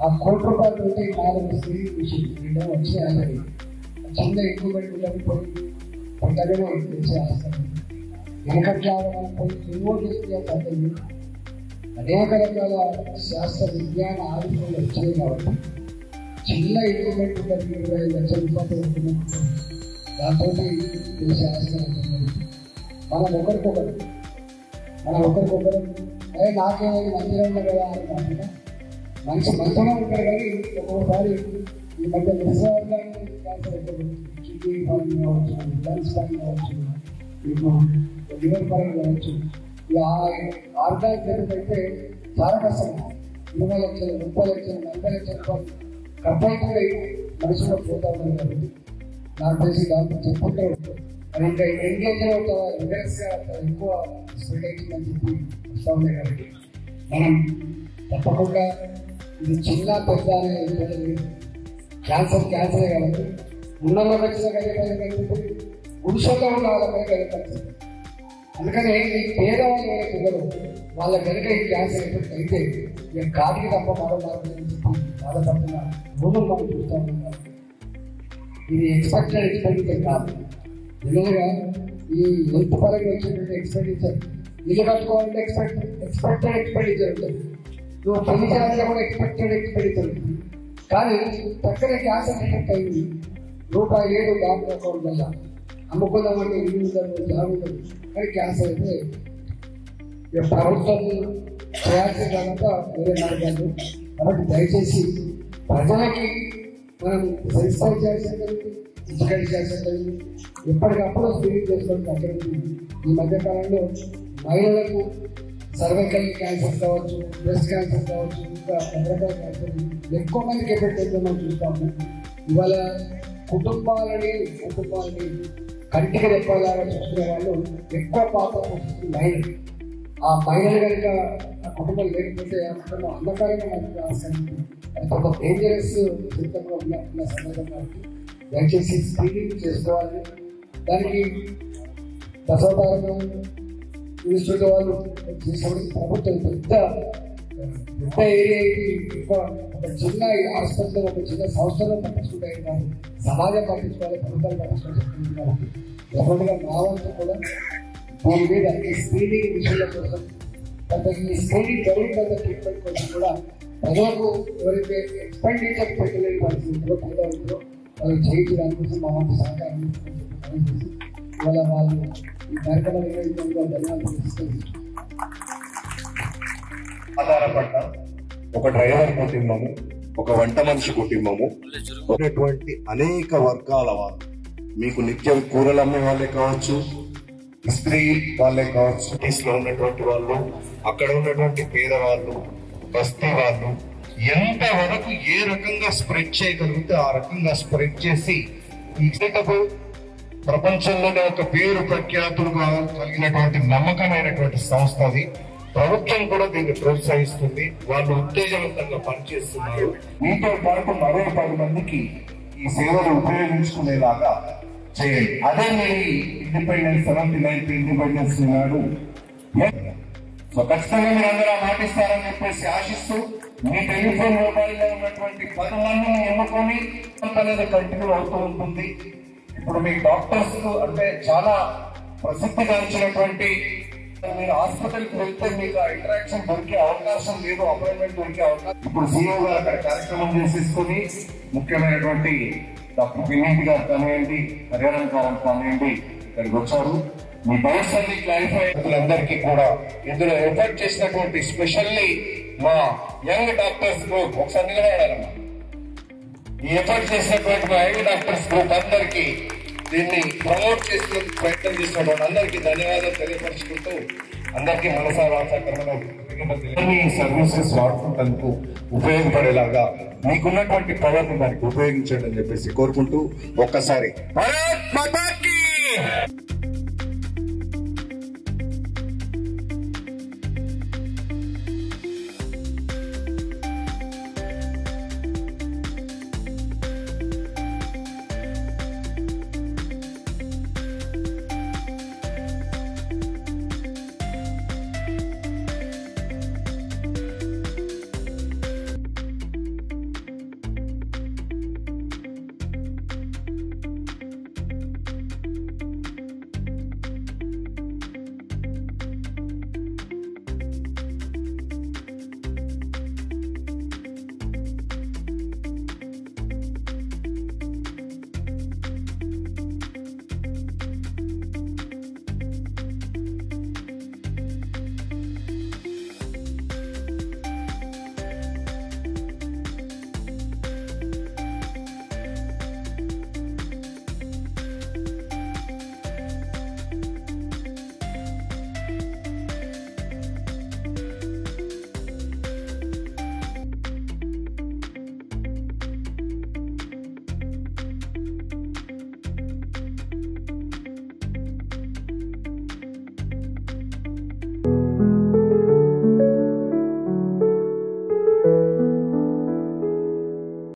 ఆ ₹1 తోటి 4 స్క్రీన్ మిషన్ వచ్చే ఆల్రెడీ చిన్న ఎక్విప్మెంట్ ఉండకపోయి పంటగానే చేస్తారు. వెనకట్లాగా పోయి ఎన్నో చేయాల్సి అనేక రకాల శాస్త్ర విజ్ఞాన ఆలోచనలు వచ్చాయి కాబట్టి చిన్న ఎక్విప్మెంట్ ఉన్నది ₹25 లక్షలు దాంతో శాస్త్రం మనం ఒకరికొకరు అదే నాకేమైనా మంచిగా ఉన్నా కదా అని కాకుండా మంచిగా ఉంటారు కానీ ఒక్కొక్కసారి ఈ మధ్య నిస్వార్థాన్ని క్యాన్సర్ కిడ్నీ పరంగా కావచ్చు, లంగ్స్ పరంగా కావచ్చు, లివర్ పరంగా కావచ్చు. ఈ ఆర్గానిక్ అయితే చాలా కష్టం. 20 లక్షలు, 30 లక్షలు, 40 లక్షల రూపాయలు ఖర్చు మనుషులు పోతా ఉన్నారు కాబట్టి నాకు తెలిసి దాంతో చెప్పుకుంటారు. అది ఇంకా ఎంగేజ్ రివర్స్గా ఎక్కువ స్ప్రెడ్ అవుతుందని చెప్పి వస్తూ ఉన్నాయి కాబట్టి మనం తప్పకుండా ఇది చిన్న పెద్ద అనేది క్యాన్సరే కాబట్టి ఉన్నలో వచ్చిన కలిపి పురుషుల్లో ఉన్న వాళ్ళపై కలిపి. అందుకని ఈ పేదవాళ్ళు ఏదైతే వాళ్ళ కనుక ఈ క్యాన్సర్ ఎఫెక్ట్ అయితే నేను కాటికి తప్ప మరో మార్గం బాధపడుతున్న రోజులు మనం చూస్తూ ఉన్నాం కాబట్టి ఇది ఎక్స్పెక్టెడ్ ఎక్స్పెండిచర్ కాదు. నిజంగా ఈ హెల్త్ పరంగా వచ్చేటువంటి ఎక్స్పెండిచర్ ఇల్లు కట్టుకోవాలంటే ఎక్స్పెక్టెడ్ ఎక్స్పెండిచర్ ఉంటుంది. నువ్వు పెళ్లి చేయాలంటే కూడా ఎక్స్పెక్టెడ్ ఎక్స్పెండిచర్ ఉంటుంది. కానీ పక్కన క్యాన్సర్ ఎఫెక్ట్ అయింది ₹7 బ్యాంక్ అకౌంట్ వల్ల అమ్ముకుందామంటే ఇల్లు జాబ్ ఉంటుంది. కానీ క్యాన్సర్ అయితే ప్రభుత్వం చేయాల్సిన తర్వాత వేరే మార్గాలు. కాబట్టి దయచేసి ప్రజలకి మనం సెన్సిటైజ్ చేయాల్సిన ఎడ్యుకేట్ చేయాల్సిన ఎప్పటికప్పుడు స్క్రీనింగ్ చేసుకోవడం అక్కడ. ఈ మధ్యకాలంలో మహిళలకు సర్వైకల్ క్యాన్సర్ కావచ్చు, బ్రెస్ట్ క్యాన్సర్ కావచ్చు, ఇంకా రకరకాల క్యాన్సర్ ఎక్కువ మందికి ఎఫెక్ట్ అవుతుందో చూస్తాము. ఇవాళ కుటుంబాలని కంటికి రెప్పలాగా చూసుకునే వాళ్ళు ఎక్కువ పాత్ర పోషిస్తున్న మహిళలు. ఆ మహిళలు కనుక ఆ కుటుంబం లేకపోతే అంధకారంగా మనకు ఆస్కారం. అది కొంత డేంజరస్ సిస్టంలో ఉన్న సందర్భం కాబట్టి దయచేసి స్క్రీనింగ్ చేసుకోవాలి. దానికి బసవతారకం ఇన్స్టిట్యూట్ వాళ్ళు చేసేవాళ్ళకి ప్రభుత్వం పెద్ద ఏరియా ఎక్కువ ఒక చిన్న ఆసుపత్రిలో ఒక చిన్న సంస్థలో పట్టించుకుంటాయి కాదు, సమాజం పట్టించుకోవాలి, ప్రభుత్వాలు పట్టించుకోవాలి కాబట్టి డెఫినెట్గా మా వంతు కూడా దీని మీద ఈ స్క్రీనింగ్ విషయాల కోసం ఈ స్క్రీనింగ్ జరుగుతున్న ట్రీట్మెంట్ కోసం కూడా ప్రజలకు ఎవరైతే ఎక్స్పెండిచర్ పెట్టలేని పరిస్థితుల్లో పేదవాళ్ళలో వాళ్ళు చేయించడానికి కోసం మా వంతు సహకారం చేసి ఇవాళ వాళ్ళు ఈ కార్యక్రమం నిర్వహించడంలో ధన్యవాదాలు తీసుకొని ఆధారపడ్డ ఒక డ్రైవర్ కుటుంబము, ఒక వంట మనిషి కుటుంబము, ఉన్నటువంటి అనేక వర్గాల వాళ్ళు, మీకు నిత్యం కూరలు అమ్మే వాళ్ళే కావచ్చు, ఇస్త్రీ వాళ్ళే కావచ్చు, లో ఉన్నటువంటి వాళ్ళు, అక్కడ ఉన్నటువంటి పేదవాళ్ళు, బస్తీ వాళ్ళు, ఎంతవరకు ఏ రకంగా స్ప్రెడ్ చేయగలిగితే ఆ రకంగా స్ప్రెడ్ చేసి ఈ ప్రపంచంలోనే ఒక పేరు ప్రఖ్యాతులు కలిగినటువంటి నమ్మకమైనటువంటి సంస్థ అది. ప్రభుత్వం కూడా దీన్ని ప్రోత్సహిస్తుంది, వాళ్ళు ఉత్తేజవంతంగా పనిచేస్తున్నారు. మీతో పాటు మరో 10 మందికి ఈ సేవలు ఉపయోగించుకునేలాగా చేయండి. అదే మీ ఇండిపెండెన్స్ 79th ఇండిపెండెన్స్ నాడు. సో ఖచ్చితంగా మీరు అందరూ మాటిస్తారని చెప్పేసి ఆశిస్తూ మీ టెలిఫోన్ మొబైల్లో ఉన్నటువంటి 10 మందిని ఎన్నుకొని అనేది కంటిన్యూ అవుతూ ఉంటుంది. ఇప్పుడు మీ డాక్టర్స్ అంటే చాలా ప్రసిద్ధిగాంచినటువంటి మీరు హాస్పిటల్కి వెళ్తే మీకు ఇంటరాక్షన్ దొరికే అవకాశం లేదు, అపాయింట్మెంట్ దొరికే అవకాశం. ఇప్పుడు సీఓ గారు అక్కడ కార్యక్రమం చేసేసుకొని ముఖ్యమైనటువంటి డాక్టర్ పిన్నింటి గారు కానివ్వండి, హరిహరన్ గారు కానివ్వండి ఇక్కడికి వచ్చారు. మీ డౌట్స్ అన్ని క్లారిఫై అందరికీ కూడా ఇందులో ఎఫర్ట్ చేసినటువంటి స్పెషల్లీ మా యంగ్ డాక్టర్స్ గ్రూప్ ఒకసారి నిలబడాలమ్మా. ఈ ఎఫర్ట్ చేసినటువంటి మా ఐ డాక్టర్స్ గ్రూప్ అందరికీ దీన్ని ప్రమోట్ చేసేందుకు ప్రయత్నం చేసిన అందరికీ ధన్యవాదాలు తెలియపరుచుకుంటూ అందరికీ మనసావాచకరమైన సర్వీసెస్ వాడుకుంటూ ఉపయోగపడేలాగా మీకున్నటువంటి పవర్ ని దానికి ఉపయోగించండి అని చెప్పేసి కోరుకుంటూ ఒక్కసారి భారత్ మాతా కీ